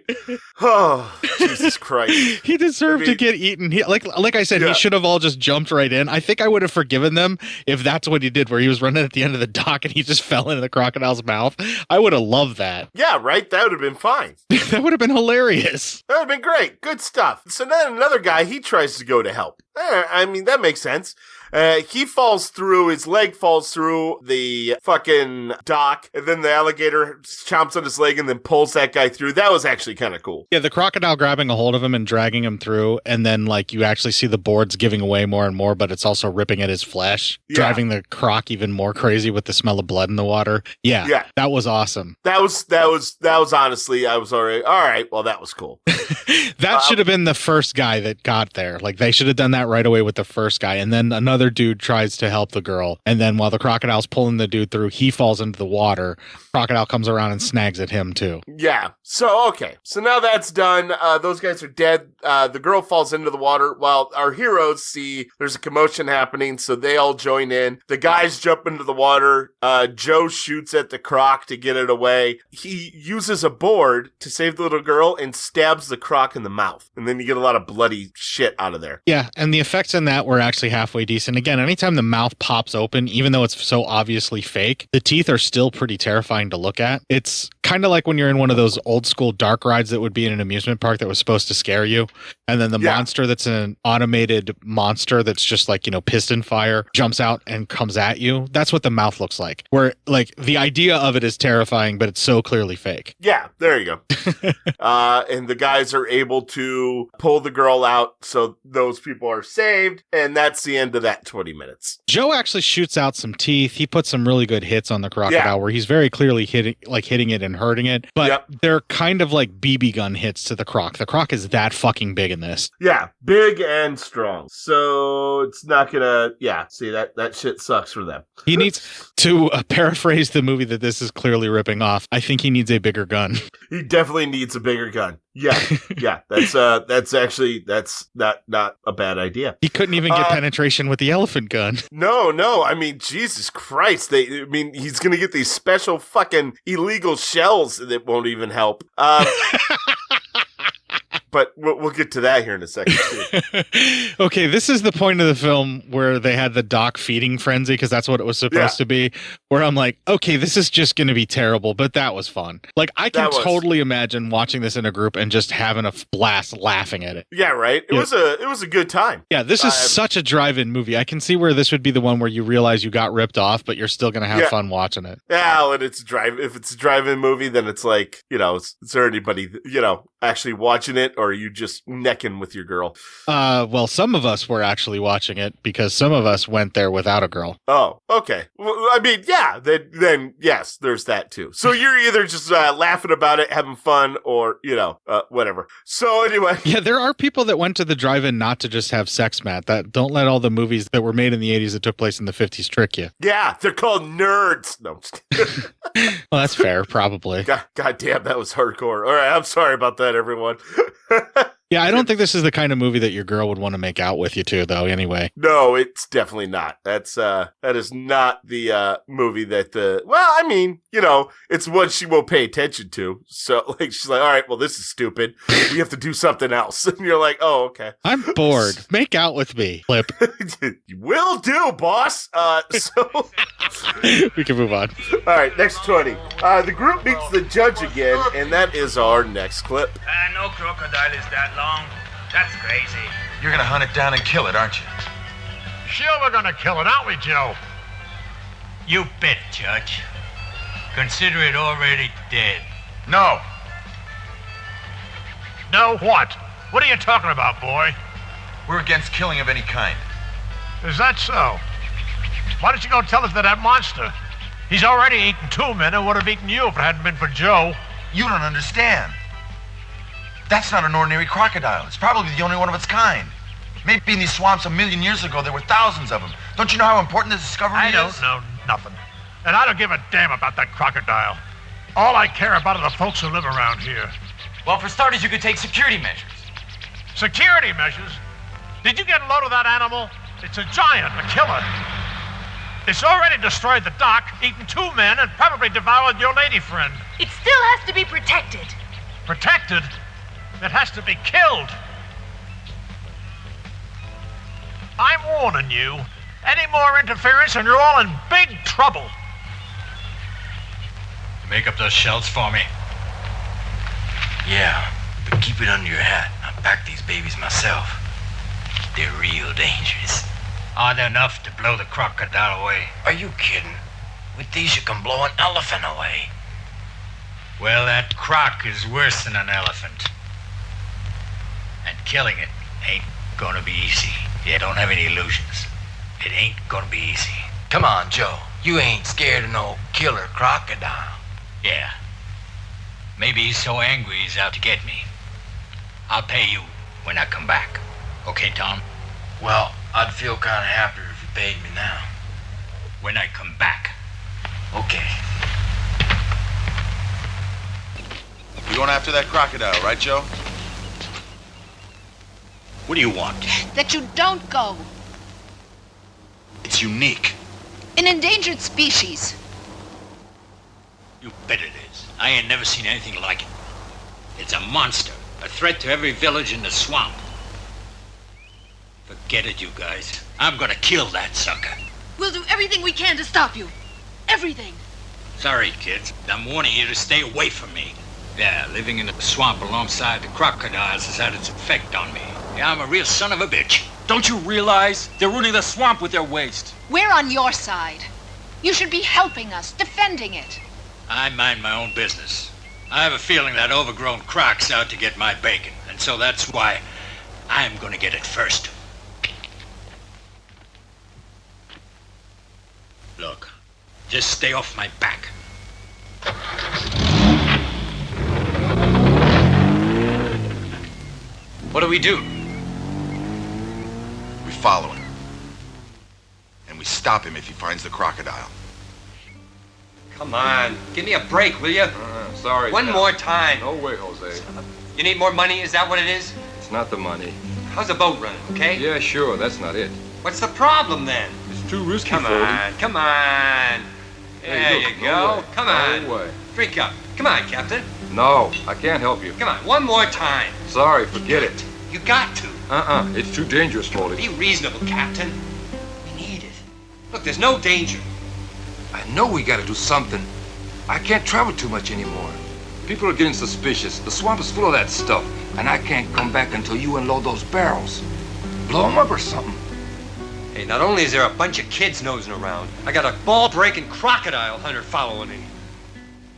E: Oh, Jesus Christ.
D: He deserved to get eaten. Like I said, he should have all just jumped right in. I think I would have forgiven them if that's what he did, where he was running at the end of the dock and he just fell into the crocodile's mouth. I would have loved that.
E: Yeah, right? That would have been fine.
D: That would have been hilarious.
E: That would have been great. Good stuff. So then another guy, he tries to go to help. I mean, that makes sense. He falls through, his leg falls through the fucking dock, and then the alligator chomps on his leg and then pulls that guy through. That was actually kind of cool.
D: Yeah, the crocodile grabbing a hold of him and dragging him through, and then you actually see the boards giving away more and more, but it's also ripping at his flesh, driving the croc even more crazy with the smell of blood in the water. Yeah, that was awesome.
E: That was honestly, I was already, all right, well, that was cool.
D: That should have been the first guy that got there. Like, they should have done that right away with the first guy, and then another dude tries to help the girl, and then while the crocodile's pulling the dude through, he falls into the water. Crocodile comes around and snags at him too.
E: Yeah. So, okay. So now that's done. Those guys are dead. The girl falls into the water while our heroes see there's a commotion happening, so they all join in. The guys jump into the water. Joe shoots at the croc to get it away. He uses a board to save the little girl and stabs the croc in the mouth. And then you get a lot of bloody shit out of there.
D: Yeah, and the effects in that were actually halfway decent. Again, anytime the mouth pops open, even though it's so obviously fake, the teeth are still pretty terrifying to look at. It's kind of like when you're in one of those old school dark rides that would be in an amusement park that was supposed to scare you. And then the monster that's an automated monster that's just piston fire jumps out and comes at you. That's what the mouth looks like. Where the idea of it is terrifying, but it's so clearly fake.
E: Yeah, there you go. And the guys are able to pull the girl out, so those people are saved, and that's the end of that 20 minutes.
D: Joe actually shoots out some teeth. He puts some really good hits on the crocodile where he's very clearly hitting it and hurting it, but they're kind of like BB gun hits to the croc. The croc is that fucking big in this.
E: Yeah, big and strong. So it's not gonna, see that shit sucks for them.
D: He needs to paraphrase the movie that this is clearly ripping off. I think he needs a bigger gun.
E: He definitely needs a bigger gun. Yeah, that's actually not a bad idea.
D: He couldn't even get penetration with the elephant gun.
E: No, I mean, Jesus Christ. He's gonna get these special fucking illegal shells that won't even help. But we'll get to that here in a second, too.
D: Okay, this is the point of the film where they had the dock feeding frenzy, because that's what it was supposed to be, where I'm like, okay, this is just going to be terrible, but that was fun. I can totally imagine watching this in a group and just having a blast laughing at it.
E: Yeah, right? It was a good time.
D: Yeah, this is such a drive-in movie. I can see where this would be the one where you realize you got ripped off, but you're still going to have fun watching it.
E: Yeah, and if it's a drive-in movie, then it's like, is there anybody, actually watching it, or are you just necking with your girl?
D: Well, some of us were actually watching it because some of us went there without a girl.
E: Oh, okay. Well, I mean, yeah, then yes, there's that too. So you're either just laughing about it, having fun, or, whatever. So anyway.
D: Yeah, there are people that went to the drive-in not to just have sex, Matt. Don't let all the movies that were made in the 80s that took place in the 50s trick you.
E: Yeah, they're called nerds. No, I'm just kidding.
D: Well, that's fair, probably.
E: God damn, that was hardcore. All right, I'm sorry about that, everyone.
D: Yeah, I don't think this is the kind of movie that your girl would want to make out with you to, though, anyway.
E: No, it's definitely not. That is not the movie that well, I mean, it's what she will pay attention to. So, she's like, all right, well, this is stupid. We have to do something else. And you're like, oh, okay.
D: I'm bored. Make out with me, Flip.
E: Will do, boss. So
D: we can move on.
E: All right, next 20. The group meets the judge again, and that is our next clip.
P: No crocodile is that long. That's crazy.
J: You're gonna hunt it down and kill it, aren't you?
M: Sure we're gonna kill it, aren't we, Joe?
P: You bet, Judge. Consider it already dead.
M: No. No what? What are you talking about, boy?
J: We're against killing of any kind.
M: Is that so? Why don't you go tell it to that monster? He's already eaten 2 men and would have eaten you if it hadn't been for Joe.
J: You don't understand. That's not an ordinary crocodile. It's probably the only one of its kind. Maybe in these swamps 1,000,000 years ago there were thousands of them. Don't you know how important this discovery is?
M: I don't know nothing. And I don't give a damn about that crocodile. All I care about are the folks who live around here.
P: Well, for starters, you could take security measures.
M: Security measures? Did you get a load of that animal? It's a giant, a killer. It's already destroyed the dock, eaten 2 men, and probably devoured your lady friend.
K: It still has to be protected.
M: Protected? It has to be killed. I'm warning you. Any more interference and you're all in big trouble.
P: Make up those shells for me.
Q: Yeah, but keep it under your hat. I pack these babies myself. They're real dangerous.
P: Are there enough to blow the crocodile away?
Q: Are you kidding? With these you can blow an elephant away.
P: Well, that croc is worse than an elephant. And killing it ain't gonna be easy. Yeah, don't have any illusions. It ain't gonna be easy.
Q: Come on, Joe. You ain't scared of no killer crocodile.
P: Yeah. Maybe he's so angry he's out to get me. I'll pay you when I come back. Okay, Tom?
Q: Well, I'd feel kind of happier if you paid me now.
P: When I come back.
Q: Okay.
J: You're going after that crocodile, right, Joe?
P: What do you want?
L: That you don't go.
J: It's unique.
L: An endangered species.
P: You bet it is. I ain't never seen anything like it. It's a monster. A threat to every village in the swamp. Forget it, you guys. I'm gonna kill that sucker.
K: We'll do everything we can to stop you. Everything.
P: Sorry, kids. I'm warning you to stay away from me. Yeah, living in the swamp alongside the crocodiles has had its effect on me. Yeah, I'm a real son of a bitch.
I: Don't you realize they're ruining the swamp with their waste?
L: We're on your side. You should be helping us, defending it.
P: I mind my own business. I have a feeling that overgrown croc's out to get my bacon, and so that's why I'm gonna get it first. Look, just stay off my back.
I: What do we do?
J: We follow him. And we stop him if he finds the crocodile.
N: Come on, give me a break, will you?
R: Sorry.
N: One more time.
R: No way, Jose.
N: You need more money? Is that what it is?
R: It's not the money.
N: How's the boat running, okay?
R: Yeah, sure. That's not it.
N: What's the problem then?
R: It's too risky
N: Come
R: for
N: on, come on.
R: Hey,
N: There
R: look,
N: you
R: no
N: go.
R: way.
N: Come on.
R: No way.
N: Drink up. Come on, Captain.
R: No, I can't help you.
N: Come on, one more time.
R: Sorry, forget it.
N: You got to.
R: It's too dangerous, Foley.
N: Be reasonable, Captain. We need it. Look, there's no danger.
R: I know we gotta do something. I can't travel too much anymore. People are getting suspicious. The swamp is full of that stuff, and I can't come back until you unload those barrels. Blow them up or something.
N: Hey, not only is there a bunch of kids nosing around, I got a ball-breaking crocodile hunter following me.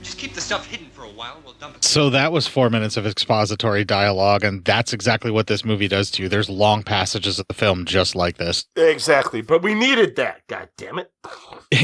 N: Just keep the stuff hidden for a while and we'll dump it.
D: So that was 4 minutes of expository dialogue, and that's exactly what this movie does to you. There's long passages of the film just like this.
E: Exactly, but we needed that, god damn it.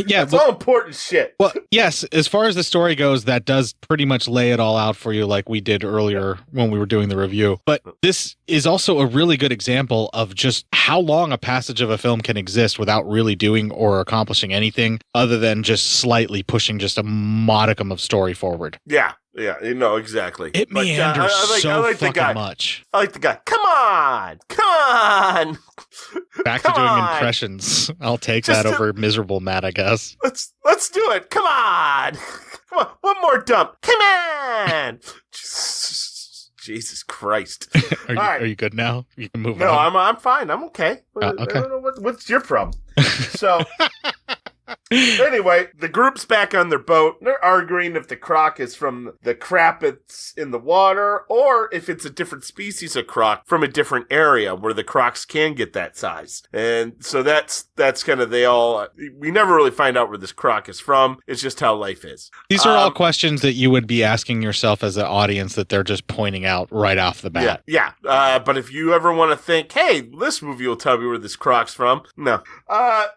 D: Yeah,
E: it's all important shit.
D: Well, yes, as far as the story goes, that does pretty much lay it all out for you like we did earlier when we were doing the review. But this is also a really good example of just how long a passage of a film can exist without really doing or accomplishing anything other than just slightly pushing just a modicum of story forward.
E: Yeah, exactly.
D: It meanders
E: I like
D: fucking
E: the guy.
D: much.
E: I like the guy. Come on.
D: Back to doing impressions. I'll take that over miserable Matt, I guess.
E: Let's do it. Come on. Come on. One more dump. Come on. Jesus Christ.
D: Are you good now? You can move on.
E: No, I'm fine. I'm okay.
D: Okay.
E: I don't know what's your problem. So Anyway, the group's back on their boat. They're arguing if the croc is from the crap that's in the water or if it's a different species of croc from a different area where the crocs can get that size. And so that's kind of we never really find out where this croc is from. It's just how life is.
D: These are all questions that you would be asking yourself as an audience that they're just pointing out right off the bat.
E: Yeah. But if you ever want to think, hey, this movie will tell me where this croc's from, no.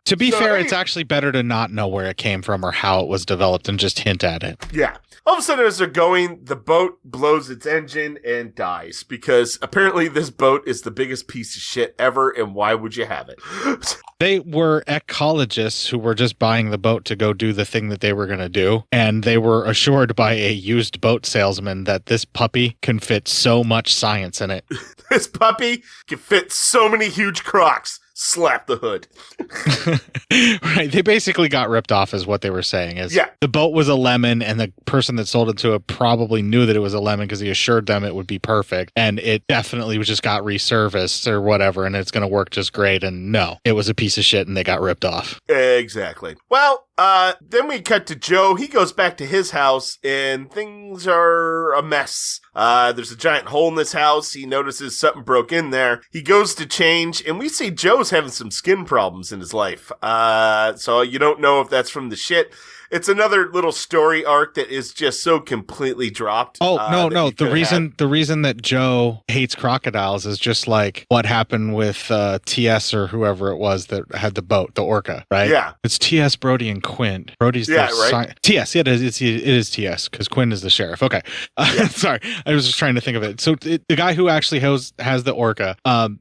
D: To be fair, it's actually better to not know where it came from or how it was developed and just hint at it.
E: Yeah. All of a sudden, as they're going, the boat blows its engine and dies because apparently this boat is the biggest piece of shit ever, and why would you have it?
D: They were ecologists who were just buying the boat to go do the thing that they were going to do, and they were assured by a used boat salesman that this puppy can fit so much science in it.
E: This puppy can fit so many huge crocs. Slap the hood.
D: Right. They basically got ripped off is what they were saying. The boat was a lemon and the person that sold it to it probably knew that it was a lemon because he assured them it would be perfect. And it definitely just got resurfaced or whatever and it's going to work just great. And no, it was a piece of shit and they got ripped off.
E: Exactly. Well, then we cut to Joe. He goes back to his house and things are a mess. There's a giant hole in this house. He notices something broke in there. He goes to change and we see Joe's having some skin problems in his life. So you don't know if that's from the shit. It's another little story arc that is just so completely dropped.
D: Oh, no. The reason that Joe hates crocodiles is just like what happened with TS or whoever it was that had the boat, the orca, right?
E: Yeah.
D: It's TS, Brody, and Quinn. Brody's TS. Yeah, it is TS because Quinn is the sheriff. Okay. Sorry. I was just trying to think of it. So the guy who actually has the orca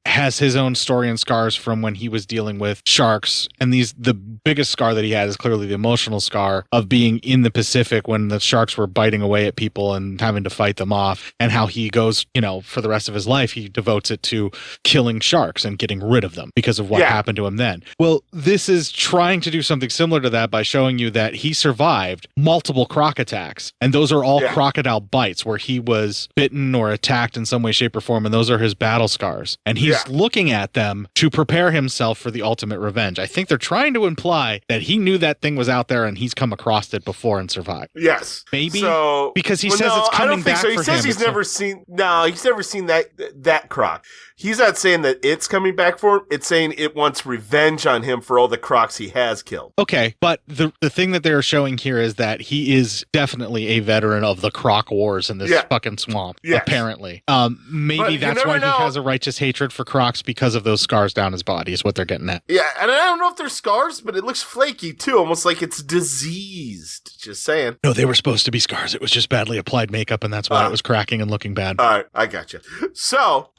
D: has his own story and scars from when he was dealing with sharks. And the biggest scar that he had is clearly the emotional scar of being in the Pacific when the sharks were biting away at people and having to fight them off, and how he goes, for the rest of his life, he devotes it to killing sharks and getting rid of them because of what happened to him then. Well, this is trying to do something similar to that by showing you that he survived multiple croc attacks, and those are all crocodile bites where he was bitten or attacked in some way, shape, or form, and those are his battle scars. And he's looking at them to prepare himself for the ultimate revenge. I think they're trying to imply that he knew that thing was out there and he's come across it before and survived.
E: Yes.
D: Maybe.
E: So,
D: because he says it's coming back for him.
E: He says he's never seen that croc. He's not saying that it's coming back for him. It's saying it wants revenge on him for all the crocs he has killed.
D: Okay, but the thing that they're showing here is that he is definitely a veteran of the croc wars in this fucking swamp, apparently. Maybe that's why he has a righteous hatred for crocs because of those scars down his body is what they're getting at.
E: Yeah, and I don't know if they're scars, but it looks flaky too, almost like it's diseased. Just saying.
D: No, they were supposed to be scars. It was just badly applied makeup, and that's why it was cracking and looking bad.
E: All right, I gotcha. So,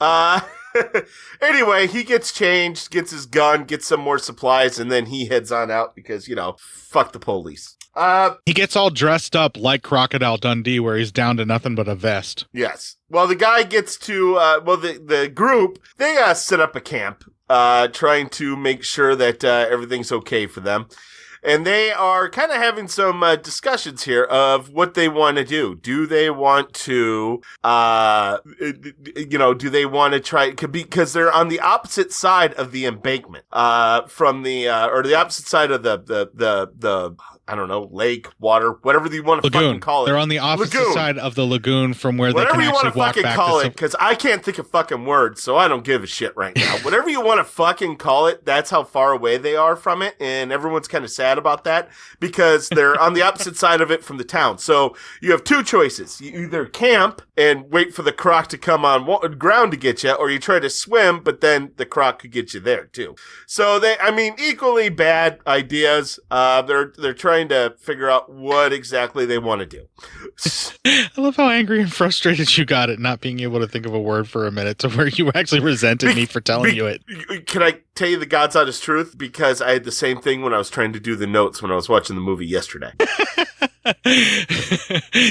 E: anyway, he gets changed, gets his gun, gets some more supplies, and then he heads on out because, fuck the police.
D: He gets all dressed up like Crocodile Dundee where he's down to nothing but a vest.
E: Yes. Well, the guy gets to, the group, they set up a camp, trying to make sure that everything's okay for them. And they are kind of having some discussions here of what they want to do. Do they want to, do they want to try, because they're on the opposite side of the embankment, from the, or the opposite side of the I don't know, lake, water, whatever you want to fucking call it.
D: They're on the opposite side of the lagoon from where they can actually walk back. Whatever you want to fucking
E: call it, because I can't think of fucking words, so I don't give a shit right now. Whatever you want to fucking call it, that's how far away they are from it, and everyone's kind of sad about that, because they're on the opposite side of it from the town. So you have two choices. You either camp and wait for the croc to come on ground to get you, or you try to swim, but then the croc could get you there too. So equally bad ideas. They're trying to figure out what exactly they want to do.
D: I love how angry and frustrated you got at not being able to think of a word for a minute to where you actually resented me for telling you it.
E: Can I tell you the God's honest truth? Because I had the same thing when I was trying to do the notes when I was watching the movie yesterday.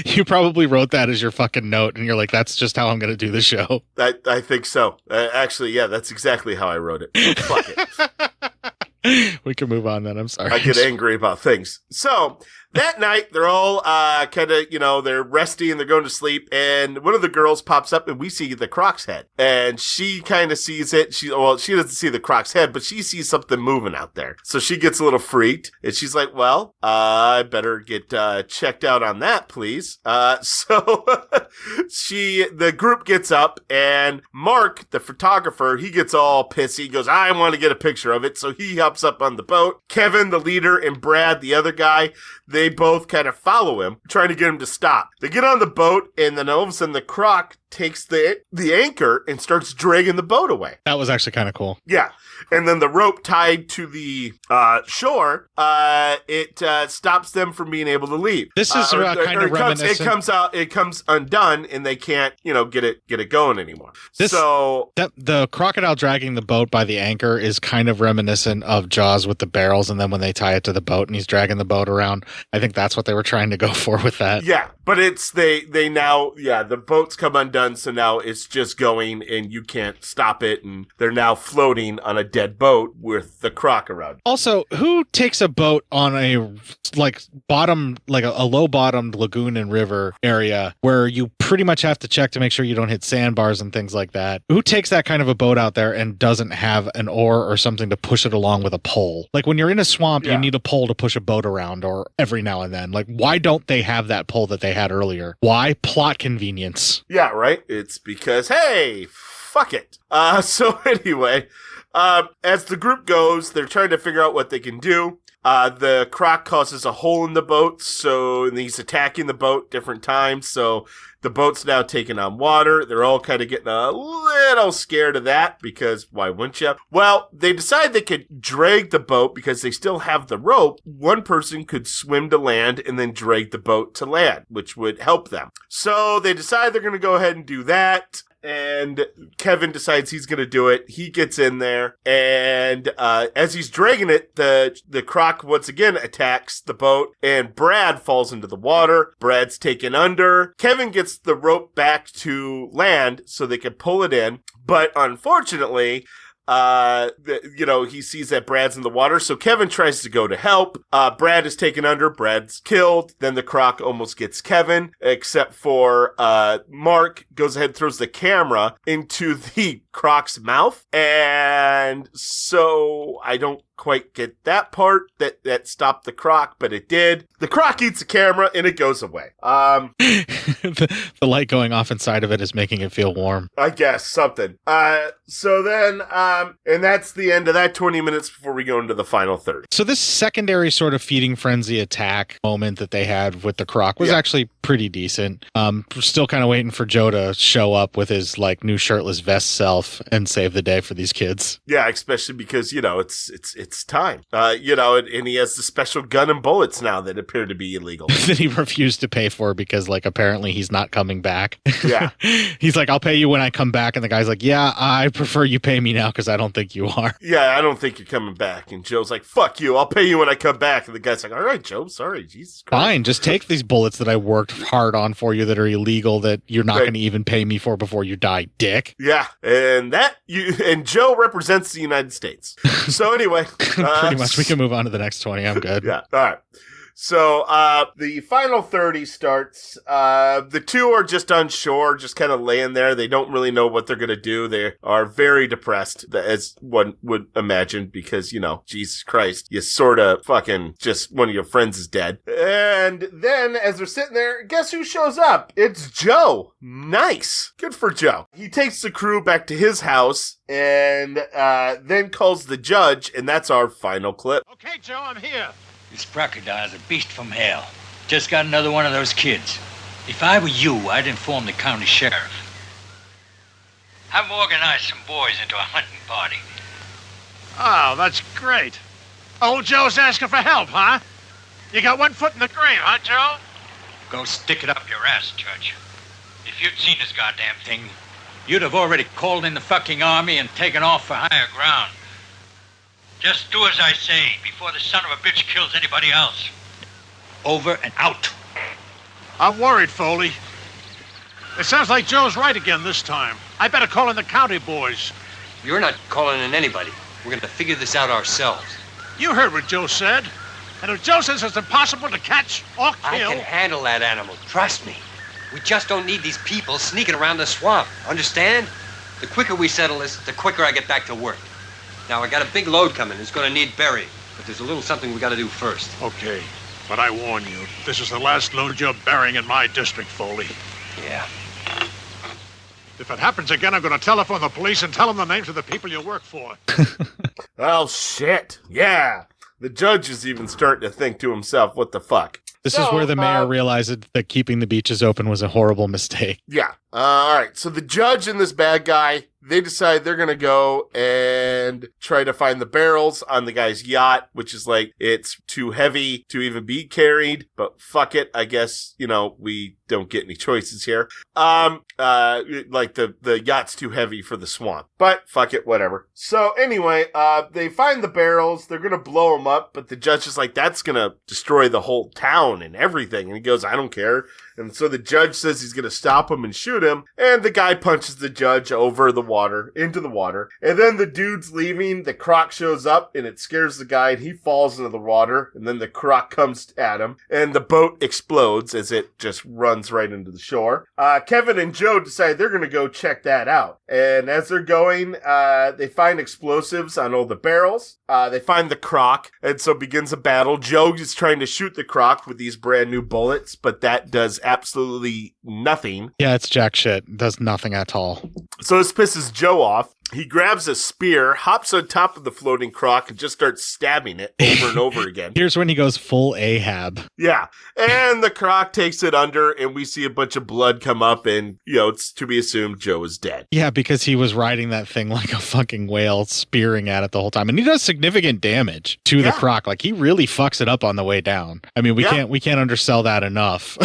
D: You probably wrote that as your fucking note and you're like, that's just how I'm going to do the show.
E: I think so. Actually, yeah, that's exactly how I wrote it. Fuck it.
D: We can move on then. I'm sorry.
E: I get angry about things. So That night, they're all kind of, they're resty and they're going to sleep. And one of the girls pops up and we see the Croc's head. And she kind of sees it. She doesn't see the Croc's head, but she sees something moving out there. So she gets a little freaked. And she's like, well, I better get checked out on that, please. So the group gets up and Mark, the photographer, he gets all pissy. He goes, I want to get a picture of it. So he hops up on the boat. Kevin, the leader, and Brad, the other guy, they both kind of follow him, trying to get him to stop. They get on the boat, and then all of a sudden the Croc takes the anchor and starts dragging the boat away.
D: That was actually kind of cool.
E: Yeah. And then the rope tied to the shore, it stops them from being able to leave.
D: This is kind of reminiscent.
E: It comes undone, and they can't, get it going anymore.
D: The crocodile dragging the boat by the anchor is kind of reminiscent of Jaws with the barrels, and then when they tie it to the boat and he's dragging the boat around, I think that's what they were trying to go for with that.
E: Yeah, but it's they now, the boats come undone, so now it's just going, and you can't stop it, and they're now floating on a dead boat with the Croc around.
D: Also, who takes a boat on a low bottomed lagoon and river area where you pretty much have to check to make sure you don't hit sandbars and things like that? Who takes that kind of a boat out there and doesn't have an oar or something to push it along with a pole? Like when you're in a swamp, you need a pole to push a boat around, or every now and then. Like, why don't they have that pole that they had earlier? Why? Plot convenience.
E: Yeah, right? It's because, hey, fuck it. So anyway, as the group goes, they're trying to figure out what they can do. The Croc causes a hole in the boat, so he's attacking the boat different times, so the boat's now taking on water. They're all kind of getting a little scared of that, because why wouldn't you? Well, they decide they could drag the boat because they still have the rope. One person could swim to land and then drag the boat to land, which would help them. So they decide they're going to go ahead and do that. And Kevin decides he's going to do it. He gets in there, and as he's dragging it, the Croc once again attacks the boat, and Brad falls into the water. Brad's taken under. Kevin gets the rope back to land so they can pull it in, but unfortunately, he sees that Brad's in the water, so Kevin tries to go to help. Brad is taken under, Brad's killed, then the Croc almost gets Kevin, except for, Mark goes ahead and throws the camera into the Croc's mouth, and so I don't quite get that part that stopped the Croc, but it did. The Croc eats the camera and it goes away.
D: The light going off inside of it is making it feel warm.
E: I guess, something. So then, and that's the end of that 20 minutes before we go into the final 30.
D: So this secondary sort of feeding frenzy attack moment that they had with the Croc was actually pretty decent. We're still kind of waiting for Joe to show up with his new shirtless vest self and save the day for these kids.
E: Yeah, especially because, it's time. And he has the special gun and bullets now that appear to be illegal.
D: That he refused to pay for because, apparently he's not coming back.
E: Yeah.
D: He's like, I'll pay you when I come back. And the guy's like, yeah, I prefer you pay me now because I don't think you are.
E: Yeah, I don't think you're coming back. And Joe's like, fuck you, I'll pay you when I come back. And the guy's like, all right, Joe, sorry, Jesus Christ.
D: Fine, just take these bullets that I worked hard on for you that are illegal that you're not going to even pay me for before you die, dick.
E: Yeah, and Joe represents the United States. So anyway.
D: Pretty much. We can move on to the next 20. I'm good.
E: Yeah. All right. So, the final 30 starts. The two are just on shore, just kind of laying there. They don't really know what they're going to do. They are very depressed, as one would imagine, because, Jesus Christ, you sort of fucking just one of your friends is dead. And then as they're sitting there, guess who shows up? It's Joe. Nice. Good for Joe. He takes the crew back to his house and, then calls the judge, and that's our final clip.
M: Okay, Joe, I'm here.
P: This Crocodile's a beast from hell. Just got another one of those kids. If I were you, I'd inform the county sheriff. I've organized some boys into a hunting party.
M: Oh, that's great. Old Joe's asking for help, huh? You got one foot in the grave, huh, Joe?
P: Go stick it up your ass, Judge. If you'd seen this goddamn thing, you'd have already called in the fucking army and taken off for higher ground. Just do as I say before the son of a bitch kills anybody else. Over and out.
M: I'm worried, Foley. It sounds like Joe's right again this time. I better call in the county boys.
N: You're not calling in anybody. We're going to figure this out ourselves.
M: You heard what Joe said. And if Joe says it's impossible to catch or kill...
N: I can handle that animal, trust me. We just don't need these people sneaking around the swamp, understand? The quicker we settle this, the quicker I get back to work. Now, I got a big load coming. It's going to need buried. But there's a little something we got to do first.
M: Okay, but I warn you, this is the last load you're burying in my district, Foley.
N: Yeah.
M: If it happens again, I'm going to telephone the police and tell them the names of the people you work for.
E: Oh, shit. Yeah. The judge is even starting to think to himself, what the fuck?
D: This is where the mayor realized that keeping the beaches open was a horrible mistake.
E: Yeah. All right. So the judge and this bad guy, they decide they're going to go and try to find the barrels on the guy's yacht, which is like, it's too heavy to even be carried, but fuck it. I guess, we don't get any choices here. Like the yacht's too heavy for the swamp, but fuck it, whatever. So anyway, they find the barrels. They're going to blow them up, but the judge is like, that's going to destroy the whole town and everything. And he goes, I don't care. And so the judge says he's going to stop him and shoot him. And the guy punches the judge over the water, into the water. And then the dude's leaving. The croc shows up and it scares the guy and he falls into the water. And then the croc comes at him and the boat explodes as it just runs right into the shore. Kevin and Joe decide they're going to go check that out. And as they're going, they find explosives on all the barrels. They find the croc. And so begins a battle. Joe is trying to shoot the croc with these brand new bullets, but that does absolutely nothing.
D: Yeah, it's jack shit. Does nothing at all.
E: So this pisses Joe off. He grabs a spear, hops on top of the floating croc, and just starts stabbing it over and over again.
D: Here's when he goes full Ahab.
E: Yeah. And the croc takes it under, and we see a bunch of blood come up, and, it's to be assumed Joe is dead.
D: Yeah, because he was riding that thing like a fucking whale, spearing at it the whole time. And he does significant damage to the croc. Like, he really fucks it up on the way down. I mean, we can't undersell that enough.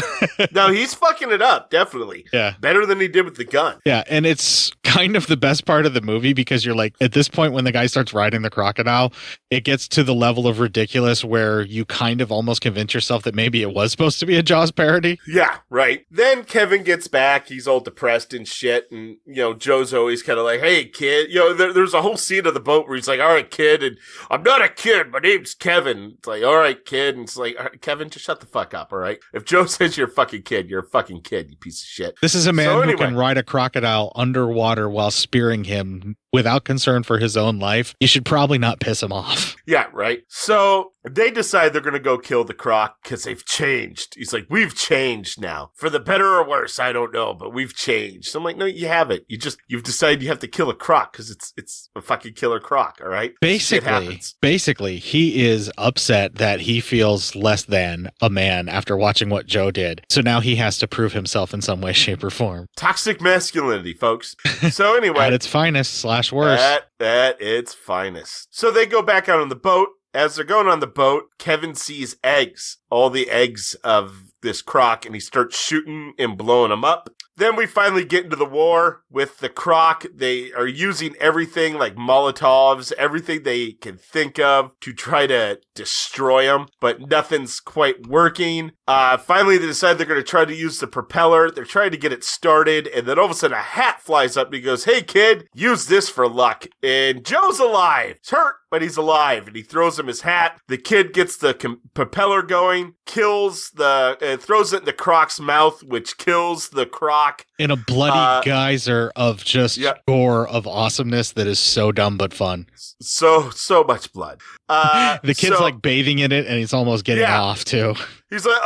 E: No, he's fucking it up, definitely.
D: Yeah.
E: Better than he did with the gun.
D: Yeah, and it's kind of the best part of the movie because you're like, at this point when the guy starts riding the crocodile, it gets to the level of ridiculous where you kind of almost convince yourself that maybe it was supposed to be a Jaws parody.
E: Yeah, right. Then Kevin gets back. He's all depressed and shit. And, Joe's always kind of like, hey, kid. There's a whole scene of the boat where he's like, all right, kid. And I'm not a kid. My name's Kevin. It's like, all right, kid. And it's like, all right, Kevin, just shut the fuck up, all right? If Joe says you're a fucking kid, you're a fucking kid, you piece of shit.
D: This is a man who can ride a crocodile underwater while spearing him without concern for his own life. You should probably not piss him off.
E: Yeah, right. So they decide they're going to go kill the croc because they've changed. He's like, we've changed now. For the better or worse, I don't know, but we've changed. So I'm like, no, you haven't. You've decided you have to kill a croc because it's a fucking killer croc, all right?
D: Basically, he is upset that he feels less than a man after watching what Joe did. So now he has to prove himself in some way, shape, or form.
E: Toxic masculinity, folks. So anyway.
D: At its finest / worse.
E: At its finest. So they go back out on the boat. As they're going on the boat, Kevin sees eggs, all the eggs of this croc, and he starts shooting and blowing them up. Then we finally get into the war with the croc. They are using everything like Molotovs, everything they can think of to try to destroy him, but nothing's quite working. Finally, they decide they're going to try to use the propeller. They're trying to get it started, and then all of a sudden a hat flies up and he goes, hey kid, use this for luck. And Joe's alive. He's hurt, but he's alive, and he throws him his hat. The kid gets the propeller going, throws it in the croc's mouth, which kills the croc.
D: In a bloody geyser of just gore of awesomeness that is so dumb but fun.
E: So much blood.
D: The kid's like bathing in it, and he's almost getting off too.
E: He's like,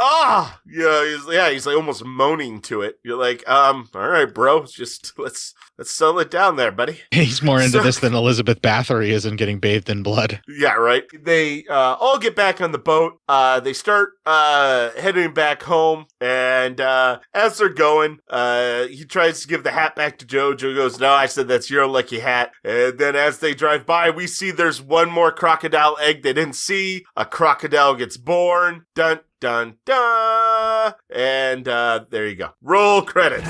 E: he's like almost moaning to it. You're like, all right, bro, just let's settle it down there, buddy.
D: He's more into this than Elizabeth Bathory is in getting bathed in blood.
E: Yeah, right. They all get back on the boat. They start heading back home, and as they're going, he tries to give the hat back to Joe. Joe goes, no, I said that's your lucky hat. And then as they drive by, we see there's one more crocodile egg they didn't see. A crocodile gets born. Dun, dun, dun. And there you go. Roll credits.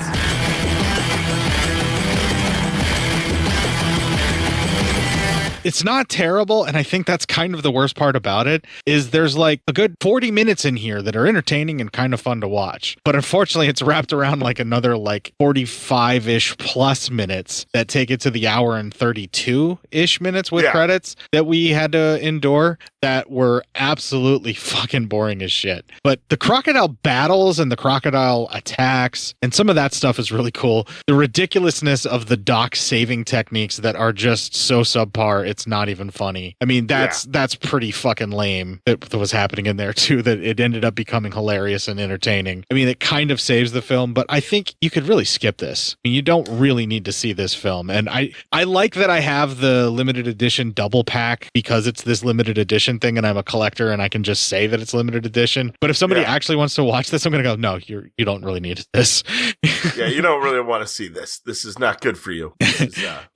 D: It's not terrible, and I think that's kind of the worst part about it, is there's like a good 40 minutes in here that are entertaining and kind of fun to watch. But unfortunately, it's wrapped around like another like 45-ish plus minutes that take it to the hour and 32-ish minutes with credits that we had to endure that were absolutely fucking boring as shit. But the crocodile battles and the crocodile attacks and some of that stuff is really cool. The ridiculousness of the dock saving techniques that are just so subpar, it's not even funny. I mean, that's pretty fucking lame that was happening in there too, that it ended up becoming hilarious and entertaining. I mean, it kind of saves the film, but I think you could really skip this. I mean, you don't really need to see this film. And I like that I have the limited edition double pack because it's this limited edition thing and I'm a collector and I can just say that it's limited edition. But if somebody actually wants to watch this, I'm going to go, no, you don't really need this.
E: Yeah, you don't really want to see this. This is not good for you.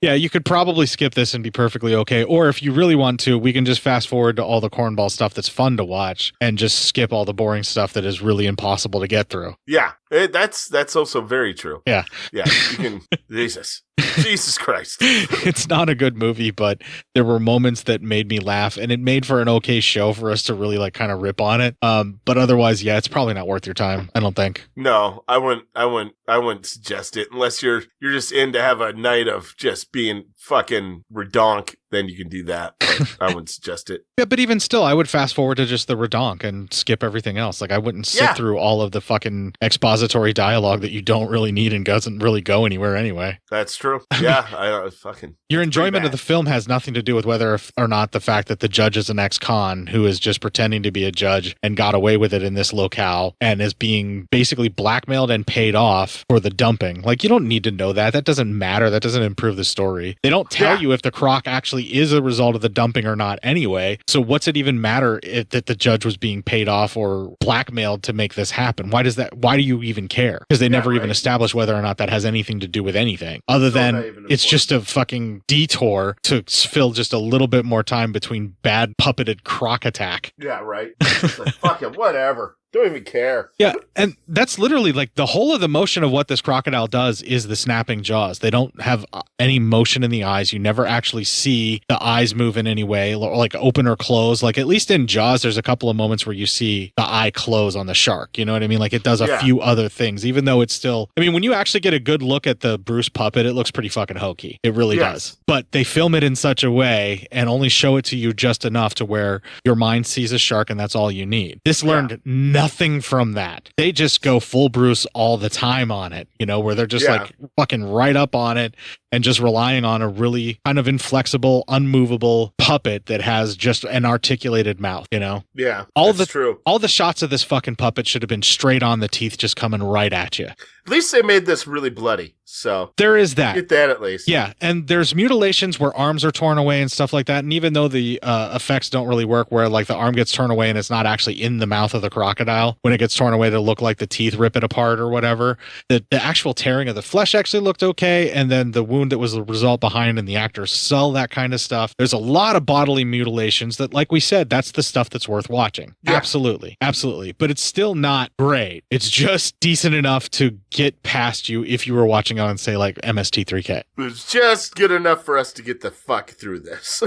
D: Yeah, you could probably skip this and be perfectly okay. Or if you really want to, we can just fast forward to all the cornball stuff that's fun to watch and just skip all the boring stuff that is really impossible to get through.
E: Yeah, that's also very true.
D: Yeah.
E: Yeah, you can, Jesus Christ.
D: It's not a good movie, but there were moments that made me laugh and it made for an okay show for us to really like kind of rip on it. But otherwise, yeah, it's probably not worth your time, I don't think.
E: No, I wouldn't suggest it unless you're just in to have a night of just being fucking redonk, then you can do that. But I wouldn't suggest it.
D: Yeah, but even still, I would fast forward to just the redonk and skip everything else. Like I wouldn't sit through all of the fucking expository dialogue that you don't really need and doesn't really go anywhere anyway.
E: That's true. Yeah, I fucking.
D: Your enjoyment of the film has nothing to do with whether or not the fact that the judge is an ex-con who is just pretending to be a judge and got away with it in this locale and is being basically blackmailed and paid off for the dumping. Like, you don't need to know that. That doesn't matter. That doesn't improve the story. They don't tell you if the croc actually is a result of the dumping or not anyway. So what's it even matter that the judge was being paid off or blackmailed to make this happen? Why do you even care? Because they never even establish whether or not that has anything to do with anything other than it's just a fucking detour to fill just a little bit more time between bad puppeted croc attack.
E: Yeah, right. It's like, fuck it, whatever. Don't even care.
D: Yeah, and that's literally like the whole of the motion of what this crocodile does is the snapping jaws. They don't have any motion in the eyes. You never actually see the eyes move in any way, or like open or close. Like at least in Jaws, there's a couple of moments where you see the eye close on the shark. You know what I mean? Like it does a few other things, even though it's still, I mean, when you actually get a good look at the Bruce puppet, it looks pretty fucking hokey. It really does. But they film it in such a way and only show it to you just enough to where your mind sees a shark and that's all you need. This learned nothing from that. They just go full Bruce all the time on it, you know, where they're just like fucking right up on it and just relying on a really kind of inflexible, unmovable puppet that has just an articulated mouth, you know?
E: Yeah,
D: true. All the shots of this fucking puppet should have been straight on, the teeth just coming right at you.
E: At least they made this really bloody, so
D: there is that.
E: Get that at least.
D: Yeah, and there's mutilations where arms are torn away and stuff like that, and even though the effects don't really work where like the arm gets torn away and it's not actually in the mouth of the crocodile, when it gets torn away to look like the teeth rip it apart or whatever, the actual tearing of the flesh actually looked okay, and then the wound that was the result behind and the actors sell that kind of stuff. There's a lot of bodily mutilations that, like we said, that's the stuff that's worth watching. Yeah. Absolutely. But it's still not great. It's just decent enough to get past you if you were watching on, say, like MST3K.
E: It's just good enough for us to get the fuck through this.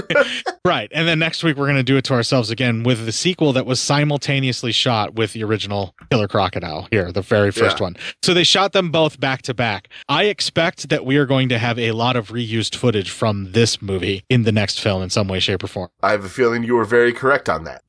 D: Right. And then next week, we're going to do it to ourselves again with the sequel that was simultaneously shot with the original Killer Crocodile here, the very first one. So they shot them both back to back. I expect that we are going to have a lot of reused footage from this movie in the next film in some way, shape, or form.
E: I have a feeling you were very correct on that.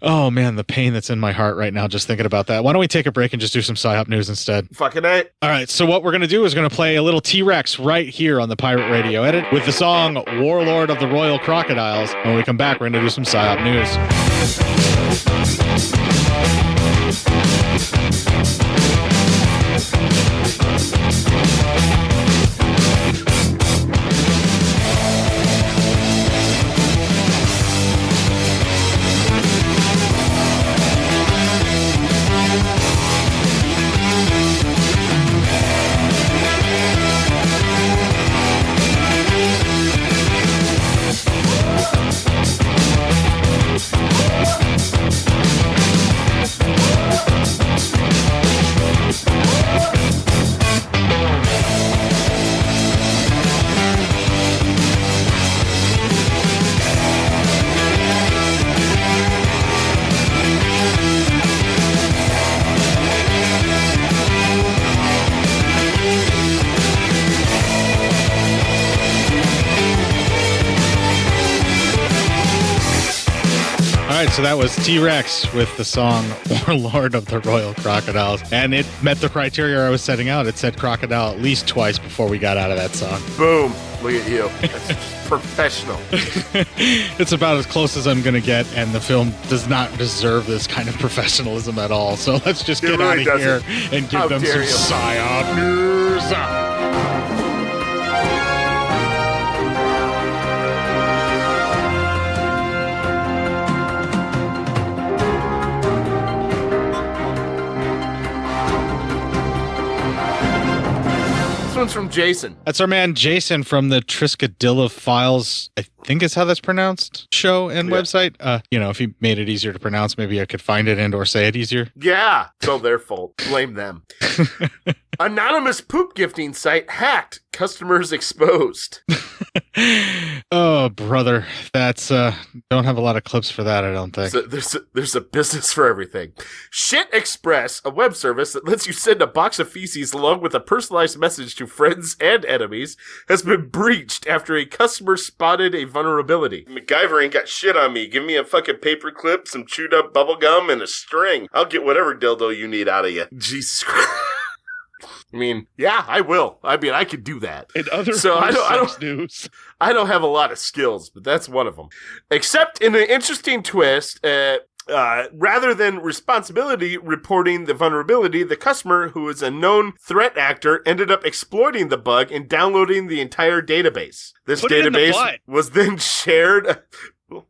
D: Oh, man, the pain that's in my heart right now just thinking about that. Why don't we take a break and just do some PsyOp news instead?
E: Fucking A.
D: All right, so what we're going to do is going to play a little T-Rex right here on the Pirate Radio edit with the song Warlord of the Royal Crocodiles. When we come back, we're going to do some PsyOp news. right, so that was T-Rex with the song Warlord of the Royal Crocodiles. And it met the criteria I was setting out. It said crocodile at least twice before we got out of that song.
E: Boom. Look at you. That's just professional.
D: It's about as close as I'm going to get, and the film does not deserve this kind of professionalism at all. So let's just get out of here and give them some PSYOP news.
E: This one's from Jason.
D: That's our man Jason from the Triskadilla Files, I think is how that's pronounced, show and website. If he made it easier to pronounce, maybe I could find it and or say it easier.
E: Yeah, it's all their fault. Blame them. Anonymous poop gifting site hacked. Customers exposed.
D: Oh, brother. That's, don't have a lot of clips for that, I don't think.
E: So there's a business for everything. Shit Express, a web service that lets you send a box of feces along with a personalized message to friends and enemies, has been breached after a customer spotted a vulnerability. MacGyver ain't got shit on me. Give me a fucking paper clip, some chewed up bubble gum, and a string. I'll get whatever dildo you need out of you. Jesus Christ. I mean, yeah, I will. I mean, I could do that.
S: In other news,
E: I don't have a lot of skills, but that's one of them. Except in an interesting twist, rather than responsibility reporting the vulnerability, the customer, who is a known threat actor, ended up exploiting the bug and downloading the entire database. This database was then shared.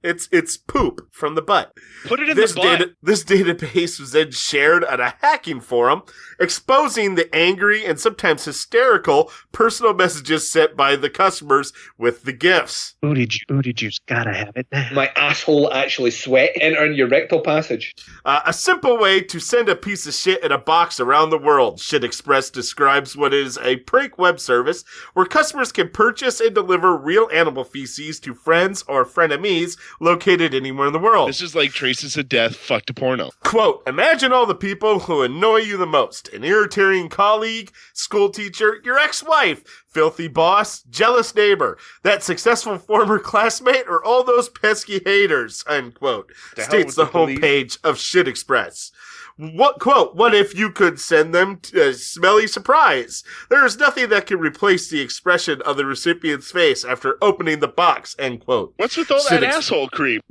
E: It's poop from the butt.
S: Put it in the butt.
E: This database was then shared on a hacking forum, exposing the angry and sometimes hysterical personal messages sent by the customers with the gifts.
T: Booty juice, gotta have it.
U: My asshole actually sweat entering your rectal passage.
E: A simple way to send a piece of shit in a box around the world. Shit Express describes what is a prank web service where customers can purchase and deliver real animal feces to friends or frenemies located anywhere in the world.
S: This is like Traces of Death fucked to porno.
E: Quote, imagine all the people who annoy you the most. An irritating colleague, school teacher, your ex-wife, filthy boss, jealous neighbor, that successful former classmate, or all those pesky haters, unquote, states the homepage of Shit Express. What if you could send them a smelly surprise? There is nothing that can replace the expression of the recipient's face after opening the box, end quote.
S: What's with all that asshole creep?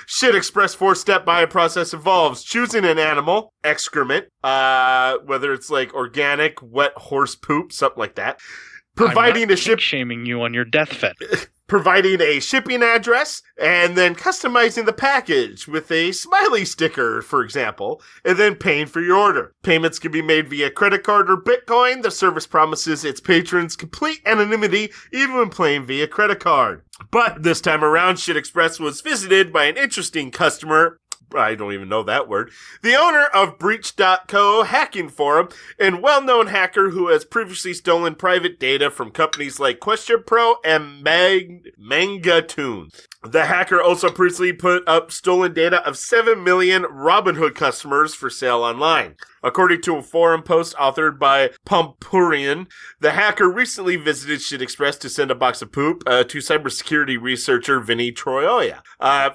E: Shit Express 4-step process involves choosing an animal, excrement, whether it's like organic, wet horse poop, something like that.
T: Providing shaming you on your deathbed.
E: Providing a shipping address, and then customizing the package with a smiley sticker, for example, and then paying for your order. Payments can be made via credit card or Bitcoin. The service promises its patrons complete anonymity, even when paying via credit card. But this time around, Shit Express was visited by an interesting customer. I don't even know that word. The owner of Breach.co hacking forum and well-known hacker who has previously stolen private data from companies like Question Pro and Mangatoon. The hacker also previously put up stolen data of 7 million Robinhood customers for sale online. According to a forum post authored by Pompurian, the hacker recently visited Shit Express to send a box of poop to cybersecurity researcher Vinny Troia.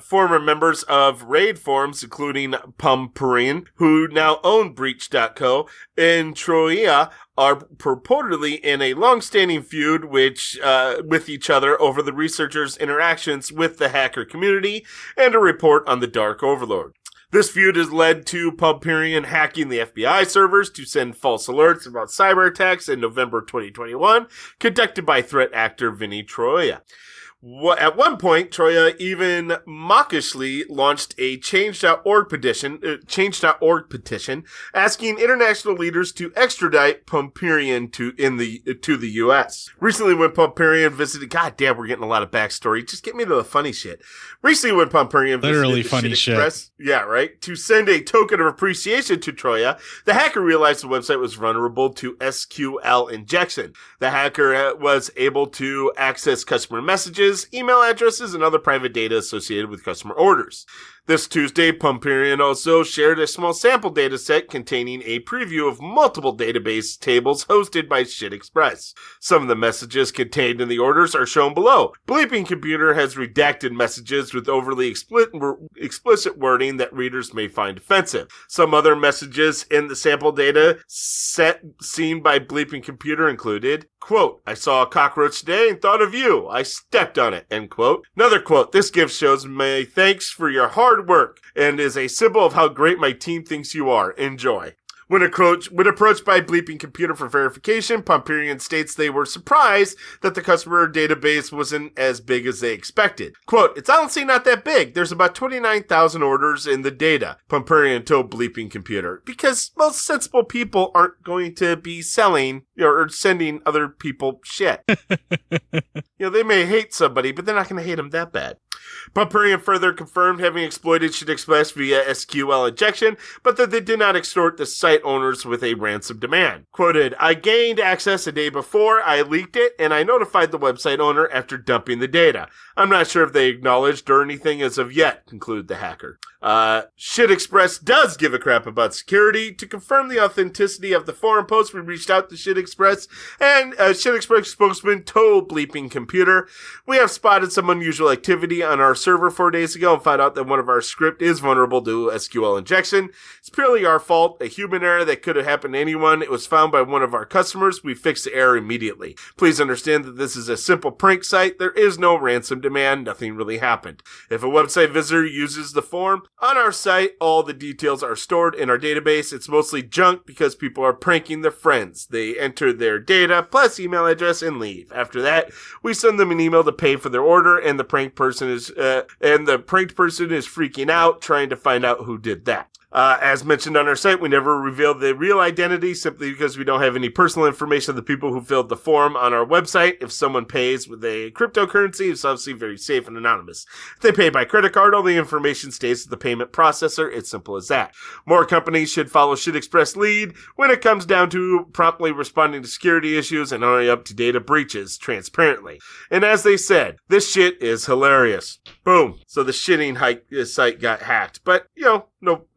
E: Former members of raid forums, including Pompurian, who now own Breach.co, and Troia are purportedly in a long-standing feud with each other over the researchers' interactions with the hacker community and a report on the Dark Overlord. This feud has led to Pompurian hacking the FBI servers to send false alerts about cyber attacks in November 2021, conducted by threat actor Vinny Troia. At one point, Troia even mawkishly launched a Change.org petition asking international leaders to extradite Pompurian to the U.S. Recently, when Pompurian visited, God damn, we're getting a lot of backstory. Just get me to the funny shit. Recently, when Pompurian visited
D: funny
E: Shit Express, yeah, right, to send a token of appreciation to Troia, the hacker realized the website was vulnerable to SQL injection. The hacker was able to access customer messages faxes, email addresses, and other private data associated with customer orders. This Tuesday, Pumperian also shared a small sample data set containing a preview of multiple database tables hosted by ShitExpress. Some of the messages contained in the orders are shown below. Bleeping Computer has redacted messages with overly explicit wording that readers may find offensive. Some other messages in the sample data set seen by Bleeping Computer included, quote, I saw a cockroach today and thought of you. I stepped on it, end quote. Another quote, this gift shows my thanks for your hard work and is a symbol of how great my team thinks you are. Enjoy. When approached by Bleeping Computer for verification, Pumperian states they were surprised that the customer database wasn't as big as they expected. Quote, it's honestly not that big. There's about 29,000 orders in the data, Pumperian told Bleeping Computer, because most sensible people aren't going to be selling or sending other people shit. They may hate somebody, but they're not going to hate them that bad. Pumperian further confirmed having exploited ShitExpress via SQL injection, but that they did not extort the site owners with a ransom demand. Quoted, I gained access a day before, I leaked it, and I notified the website owner after dumping the data. I'm not sure if they acknowledged or anything as of yet, concluded the hacker. ShitExpress does give a crap about security. To confirm the authenticity of the forum post, we reached out to ShitExpress, and a ShitExpress spokesman told Bleeping Computer, we have spotted some unusual activity on our server 4 days ago and found out that one of our script is vulnerable to SQL injection. It's purely our fault, a human error that could have happened to anyone. It was found by one of our customers. We fixed the error immediately. Please understand that this is a simple prank site. There is no ransom demand. Nothing really happened. If a website visitor uses the form on our site, all the details are stored in our database. It's mostly junk because people are pranking their friends. They enter their data plus email address and leave. After that, we send them an email to pay for their order, and the pranked person is freaking out, trying to find out who did that. As mentioned on our site, we never revealed the real identity simply because we don't have any personal information of the people who filled the form on our website. If someone pays with a cryptocurrency, it's obviously very safe and anonymous. If they pay by credit card, all the information stays with the payment processor. It's simple as that. More companies should follow ShitExpress lead when it comes down to promptly responding to security issues and owning up to data breaches transparently. And as they said, this shit is hilarious. Boom. So the shitting site got hacked. But,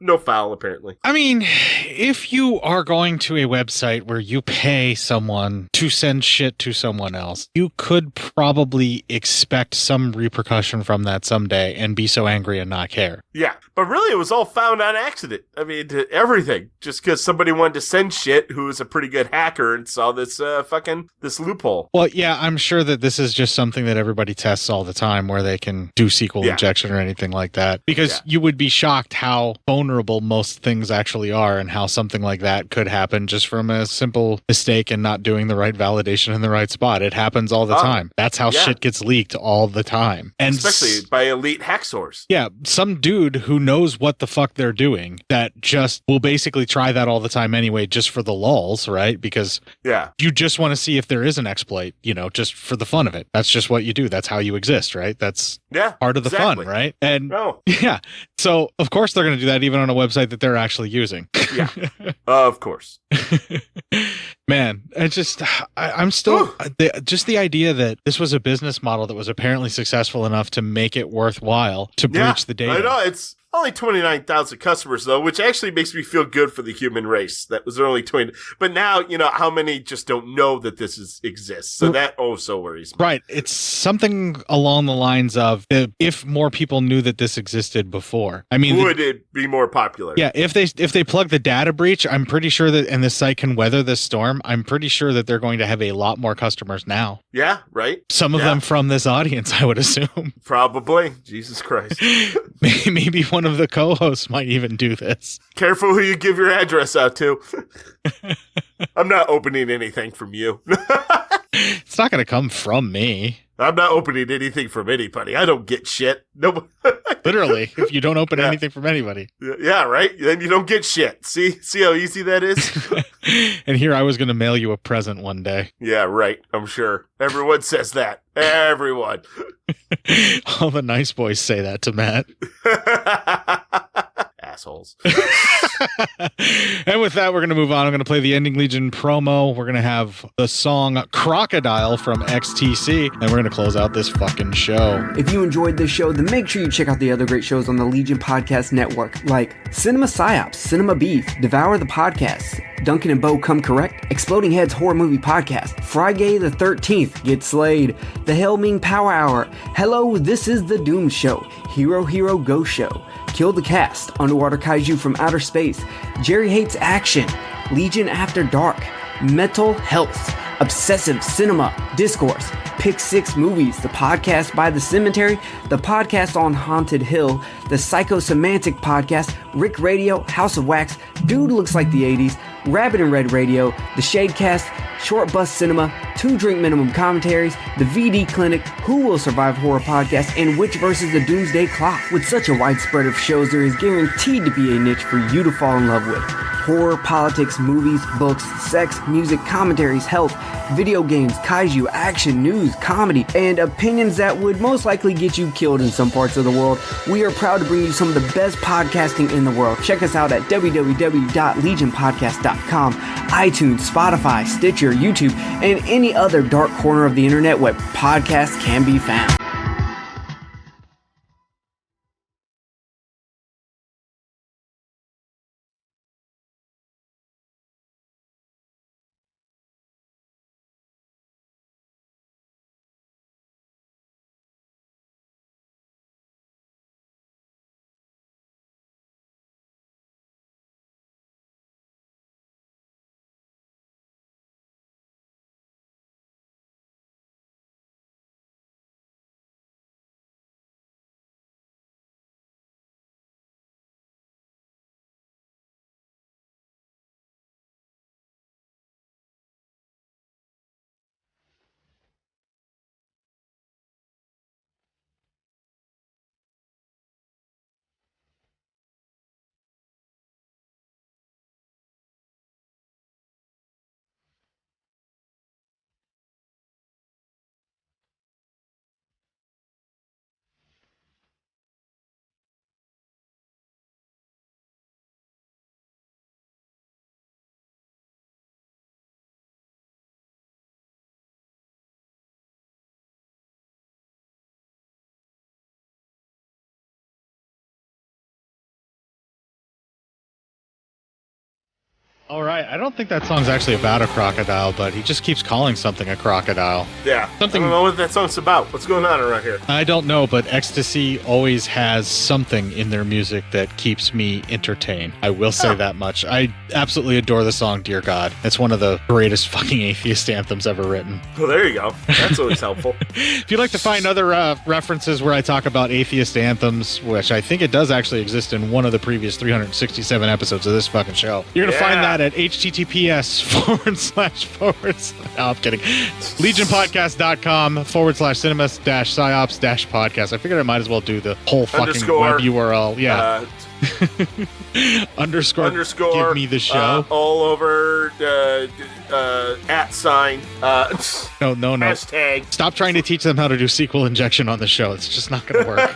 E: no foul, apparently.
D: I mean, if you are going to a website where you pay someone to send shit to someone else, you could probably expect some repercussion from that someday and be so angry and not care.
E: Yeah, but really it was all found on accident. I mean, everything. Just because somebody wanted to send shit who was a pretty good hacker and saw this this loophole.
D: Well, yeah, I'm sure that this is just something that everybody tests all the time where they can do SQL injection or anything like that. Because you would be shocked how vulnerable most things actually are and how something like that could happen just from a simple mistake and not doing the right validation in the right spot. It happens all the time. That's how shit gets leaked all the time. And
E: especially by elite hack source.
D: Yeah, some dude who knows what the fuck they're doing that just will basically try that all the time anyway, just for the lulz, right? Because you just want to see if there is an exploit, just for the fun of it. That's just what you do. That's how you exist, right? That's part of the fun, right? And so of course they're going to do that even on a website that they're actually using.
E: Yeah, of course.
D: Man, it's just, I'm still, just the idea that this was a business model that was apparently successful enough to make it worthwhile to breach the data.
E: I know, it's only 29,000 customers, though, which actually makes me feel good for the human race. That was only 20. But now, how many just don't know that this exists? So that also worries me.
D: Right. It's something along the lines of if more people knew that this existed before. I mean,
E: would it be more popular?
D: Yeah. If they plug the data breach, I'm pretty sure that, and the site can weather this storm, I'm pretty sure that they're going to have a lot more customers now.
E: Yeah, right.
D: Some of them from this audience, I would assume.
E: Probably. Jesus Christ.
D: Maybe one of the co-hosts might even do this.
E: Careful who you give your address out to. I'm not opening anything from you.
D: It's not going to come from me.
E: I'm not opening anything from anybody. I don't get shit. No.
D: Literally, if you don't open anything from anybody.
E: Yeah, right? Then you don't get shit. See how easy that is?
D: And here I was going to mail you a present one day.
E: Yeah, right. I'm sure. Everyone says that. Everyone.
D: All the nice boys say that to Matt.
E: assholes.
D: And with that, we're going to move on. I'm going to play the Ending Legion promo. We're going to have the song Crocodile from XTC, and we're going to close out this fucking show.
C: If you enjoyed this show, then make sure you check out the other great shows on the Legion Podcast Network, like Cinema Psyops, Cinema Beef, Devour the Podcast, Duncan and Bo Come Correct, Exploding Heads Horror Movie Podcast, Friday the 13th, Get Slayed, The Hellming Power Hour, Hello, This is the Doom Show, Hero Hero Go Show, Kill the Cast, Underwater Kaiju from Outer Space, Jerry Hates Action, Legion After Dark, Mental Health, Obsessive Cinema, Discourse, Pick Six Movies, the podcast by The Cemetery, the podcast on Haunted Hill, the Psychosemantic Podcast, Rick Radio, House of Wax, Dude Looks Like the 80s, Rabbit and Red Radio, the Shadecast, Short Bus Cinema, 2 Drink Minimum Commentaries, the VD Clinic, Who Will Survive Horror Podcast, and Witch vs. the Doomsday Clock. With such a wide spread of shows, there is guaranteed to be a niche for you to fall in love with. Horror, politics, movies, books, sex, music, commentaries, health, video games, kaiju, action, news, comedy, and opinions that would most likely get you killed in some parts of the world. We are proud to bring you some of the best podcasting in the world. Check us out at www.legionpodcast.com, iTunes, Spotify, Stitcher, YouTube, and any other dark corner of the internet where podcasts can be found.
D: All right, I don't think that song's actually about a crocodile, but he just keeps calling something a crocodile.
E: Yeah,
D: Something-
E: I don't know what that song's about. What's going on around here?
D: I don't know, but Ecstasy always has something in their music that keeps me entertained. I will say that much. I absolutely adore the song Dear God. It's one of the greatest fucking atheist anthems ever written.
E: Well, there you go. That's always helpful.
D: If you'd like to find other references where I talk about atheist anthems, which I think it does actually exist in one of the previous 367 episodes of this fucking show, you're going to find that at https:// no, I'm kidding. legionpodcast.com/cinema-psyops-podcast. I figured I might as well do the whole fucking web URL. Yeah. Underscore give me the show.
E: All over @ sign.
D: No.
E: Hashtag.
D: Stop trying to teach them how to do SQL injection on the show. It's just not going to work.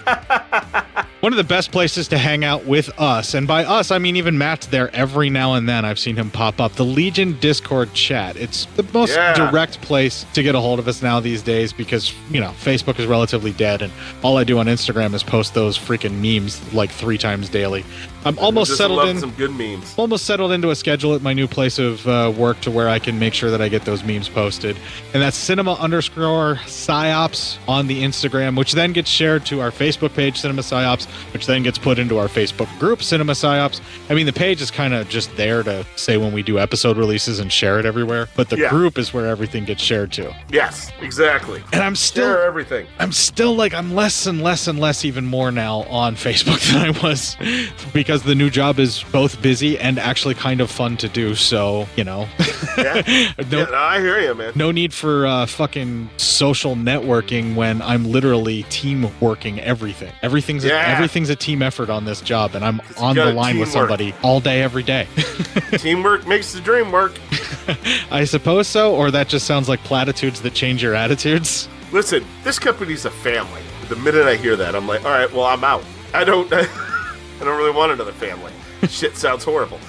D: One of the best places to hang out with us, and by us, I mean even Matt's there every now and then. I've seen him pop up. The Legion Discord chat. It's the most direct place to get a hold of us now these days because, you know, Facebook is relatively dead, and all I do on Instagram is post those freaking memes like 3 times daily. I'm almost settled in.
E: Some good memes.
D: Almost settled into a schedule at my new place of work to where I can make sure that I get those memes posted. And that's cinema_psyops on the Instagram, which then gets shared to our Facebook page, Cinema Psyops, which then gets put into our Facebook group, Cinema Psyops. I mean, the page is kind of just there to say when we do episode releases and share it everywhere. But the group is where everything gets shared to.
E: Yes, exactly.
D: And I'm still
E: share everything.
D: I'm still like, I'm less and less and less even more now on Facebook than I was because the new job is both busy and actually kind of fun to do. So, you know,
E: No, I hear you, man.
D: No need for fucking social networking when I'm literally team working everything. Everything's a team effort on this job, and I'm on the line with somebody all day, every day.
E: Teamwork makes the dream work.
D: I suppose so, or that just sounds like platitudes that change your attitudes.
E: Listen, this company's a family. The minute I hear that, I'm like, all right, well, I'm out. I don't I don't really want another family. Shit sounds horrible.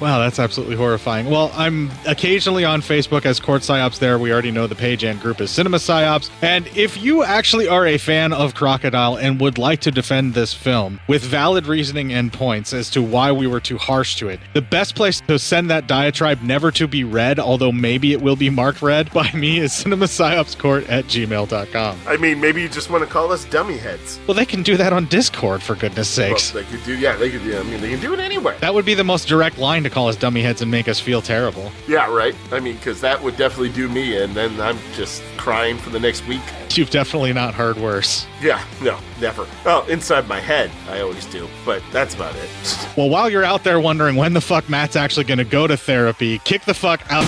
D: Wow, that's absolutely horrifying. Well, I'm occasionally on Facebook as Court Psyops there. We already know the page and group is Cinema Psyops. And if you actually are a fan of Crocodile and would like to defend this film with valid reasoning and points as to why we were too harsh to it, the best place to send that diatribe never to be read, although maybe it will be marked read by me, is cinemapsyopscourt@gmail.com.
E: I mean, maybe you just want to call us dummy heads.
D: Well, they can do that on Discord, for goodness sakes.
E: Well, they could do, yeah, they could. I mean, they can do it anywhere.
D: That would be the most direct line to call us dummy heads and make us feel terrible.
E: Yeah, right. I mean, because that would definitely do me, and then I'm just crying for the next week.
D: You've definitely not heard worse.
E: Yeah, no, never. Oh, inside my head, I always do, but that's about it.
D: Well, while you're out there wondering when the fuck Matt's actually going to go to therapy, kick the fuck out.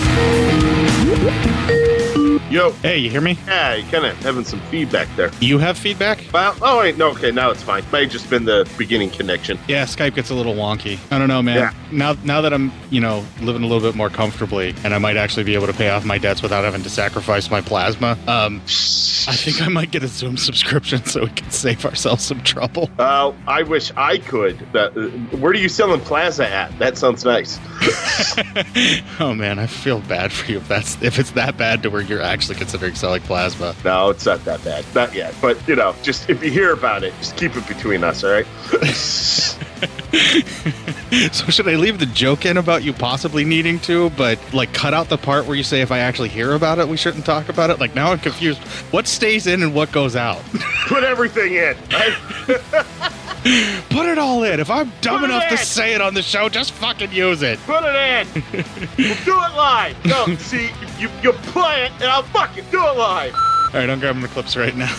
S: Yo.
D: Hey, you hear me?
S: Yeah, you're kind of having some feedback there.
D: You have feedback?
S: Well, oh, wait, no, okay, now it's fine. Might have just been the beginning connection.
D: Yeah, Skype gets a little wonky. I don't know, man.
S: Yeah.
D: Now that I'm, living a little bit more comfortably, and I might actually be able to pay off my debts without having to sacrifice my plasma, I think I might get a Zoom subscription so we can save ourselves some trouble.
S: I wish I could. Where are you selling Plaza at? That sounds nice.
D: Oh, man, I feel bad for you if it's that bad to where you're actually considering selling plasma.
S: No, it's not that bad. Not yet. But, just if you hear about it, just keep it between us, all right?
D: So should I leave the joke in about you possibly needing to, but cut out the part where you say if I actually hear about it, we shouldn't talk about it? Now I'm confused. What stays in and what goes out?
S: Put everything in.
D: Put it all in. If I'm dumb enough to say it on the show, just fucking use it.
S: Put it in. We'll do it live. No, see, you play it, and I'll fucking do it live.
D: All right, I'm grabbing the clips right now.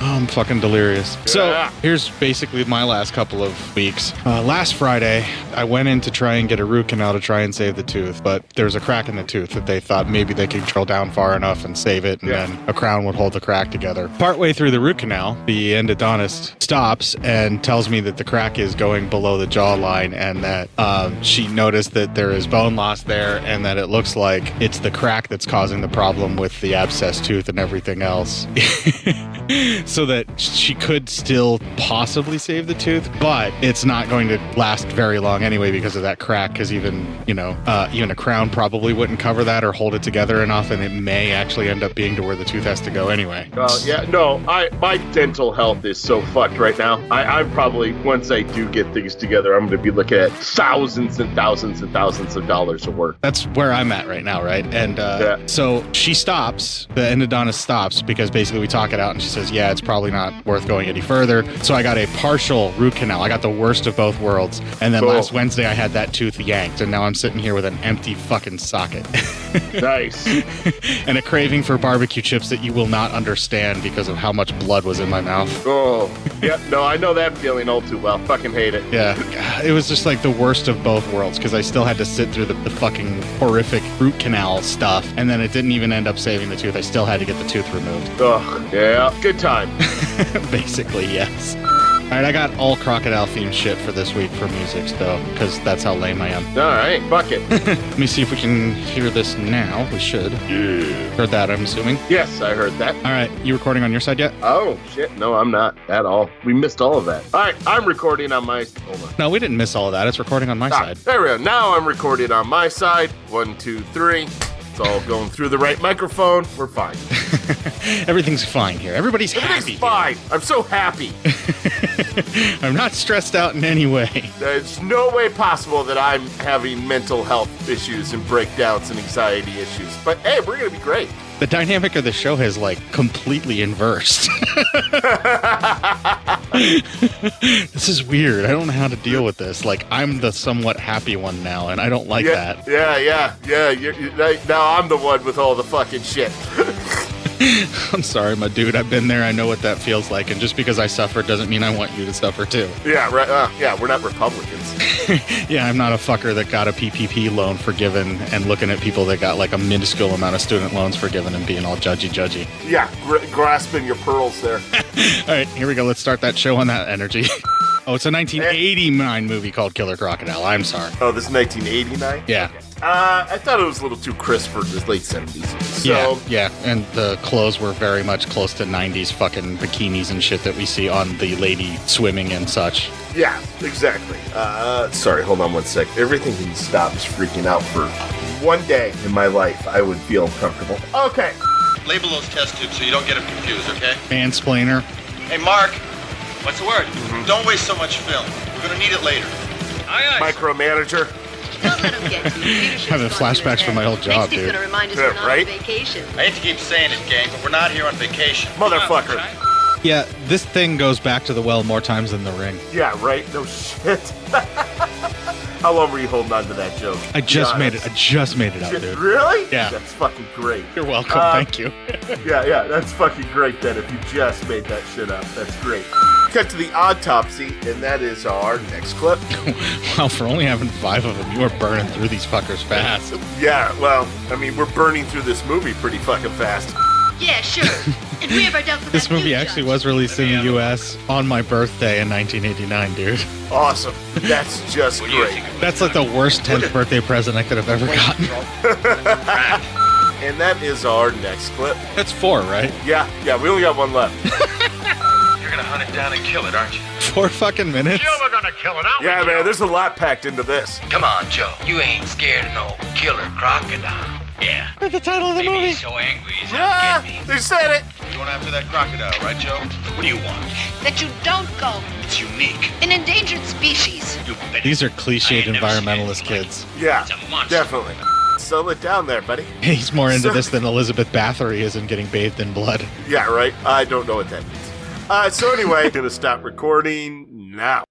D: I'm fucking delirious. Yeah. So here's basically my last couple of weeks. Last Friday, I went in to try and get a root canal to try and save the tooth, but there's a crack in the tooth that they thought maybe they could drill down far enough and save it, and then a crown would hold the crack together. Partway through the root canal, the endodontist stops and tells me that the crack is going below the jawline, and that she noticed that there is bone loss there, and that it looks like it's the crack that's causing the problem with the abscess tooth and everything else. So that she could still possibly save the tooth, but it's not going to last very long anyway because of that crack, because even a crown probably wouldn't cover that or hold it together enough, and it may actually end up being to where the tooth has to go anyway.
S: My dental health is so fucked right now. I'm probably, once I do get things together, I'm going to be looking at thousands and thousands and thousands of dollars of work.
D: That's where I'm at right now, right? And so she stops, the endodontist stops, because basically we talk it out and she says, yeah, it's probably not worth going any further. So I got a partial root canal. I got the worst of both worlds. And then last Wednesday I had that tooth yanked, and now I'm sitting here with an empty fucking socket.
S: Nice.
D: And a craving for barbecue chips that you will not understand because of how much blood was in my mouth.
S: Oh, yeah, no, I know that feeling all too well. Fucking hate it.
D: Yeah, it was just the worst of both worlds, because I still had to sit through the fucking horrific root canal stuff, and then it didn't even end up saving the tooth. I still had to get the tooth removed.
S: Oh, yeah, good time.
D: Basically, yes. All right, I got all Crocodile themed shit for this week for music, though, because that's how lame I am.
S: All right, fuck it.
D: Let me see if we can hear this now. We should.
S: Yeah.
D: Heard that, I'm assuming?
S: Yes, I heard that.
D: All right, you recording on your side yet?
S: Oh, shit. No, I'm not at all. We missed all of that. All right, I'm recording on my... Hold on.
D: No, we didn't miss all of that. It's recording on my side.
E: There we go. Now I'm recording on my side. 1, 2, 3. It's all going through the right microphone. We're fine.
D: Everything's fine here. Everything's happy.
E: Fine. I'm so happy.
D: I'm not stressed out in any way.
E: There's no way possible that I'm having mental health issues and breakdowns and anxiety issues. But hey, we're going to be great.
D: The dynamic of the show has completely inversed. This is weird. I don't know how to deal with this. I'm the somewhat happy one now, and I don't like that.
E: Yeah. Now I'm the one with all the fucking shit.
D: I'm sorry, my dude. I've been there. I know what that feels like. And just because I suffer doesn't mean I want you to suffer too.
E: Yeah, right. We're not Republicans.
D: Yeah, I'm not a fucker that got a PPP loan forgiven and looking at people that got a minuscule amount of student loans forgiven and being all judgy.
E: Yeah, grasping your pearls there.
D: All right, here we go. Let's start that show on that energy. Oh, it's a 1989 movie called Killer Crocodile. I'm sorry.
E: Oh, this is 1989?
D: Yeah.
E: Okay. I thought it was a little too crisp for the late 70s. So,
D: yeah, and the clothes were very much close to 90s fucking bikinis and shit that we see on the lady swimming and such.
E: yeah, exactly. Sorry, hold on one sec. Everything can stop just freaking out for one day in my life. I would feel comfortable. Okay.
J: Label those test tubes so you don't get them confused, okay?
D: Mansplainer.
J: Hey, Mark. What's the word? Don't waste so much film. We're gonna need it later.
E: Aye. Micromanager.
K: Don't let him get to you.
D: Having flashbacks from my old job,
K: Next he's
D: dude.
K: gonna remind us
E: Yeah,
K: we're not
E: right?
K: on vacation.
J: I hate to keep saying it, gang, but we're not here on vacation.
E: Motherfucker.
D: Yeah, this thing goes back to the well more times than the ring.
E: Yeah, right? No shit. How long were you holding on to that joke?
D: I just
E: Be
D: made
E: honest.
D: it. I just made it out, dude.
E: Really?
D: Yeah.
E: That's fucking great.
D: You're welcome. Thank you.
E: Yeah, that's fucking great then if you just made that shit up. That's great. Cut to the autopsy, and that is our next clip.
D: Wow, for only having 5 of them, you are burning through these fuckers fast.
E: Yeah, well, I mean, we're burning through this movie pretty fucking fast.
K: Yeah, sure. And we ever dealt with
D: This
K: that
D: movie
K: new
D: actually
K: judge?
D: was released in the U.S. on my birthday in 1989, dude.
E: Awesome. That's just great.
D: That's like the worst 10th birthday present I could have ever gotten.
E: And that is our next clip.
D: That's 4, right?
E: Yeah, we only got one left.
J: You're gonna hunt it down and kill it, aren't you?
D: 4 fucking minutes?
M: We're gonna kill it out.
E: Yeah, man, there's a lot packed into this.
Q: Come on, Joe. You ain't scared of no killer crocodile. Yeah.
D: That's the title of the
Q: Maybe
D: movie.
Q: he's so angry he's
E: Yeah,
Q: out to get me.
E: they said it.
J: You're going after that crocodile, right, Joe? What do you want?
L: That you don't go.
J: It's unique.
L: An endangered species.
D: These are cliched environmentalist kids.
E: Yeah, definitely. Settle it down there, buddy.
D: He's more into
E: So-
D: this than Elizabeth Bathory is in getting bathed in blood.
E: Yeah, right. I don't know what that means. So anyway, gonna stop recording now.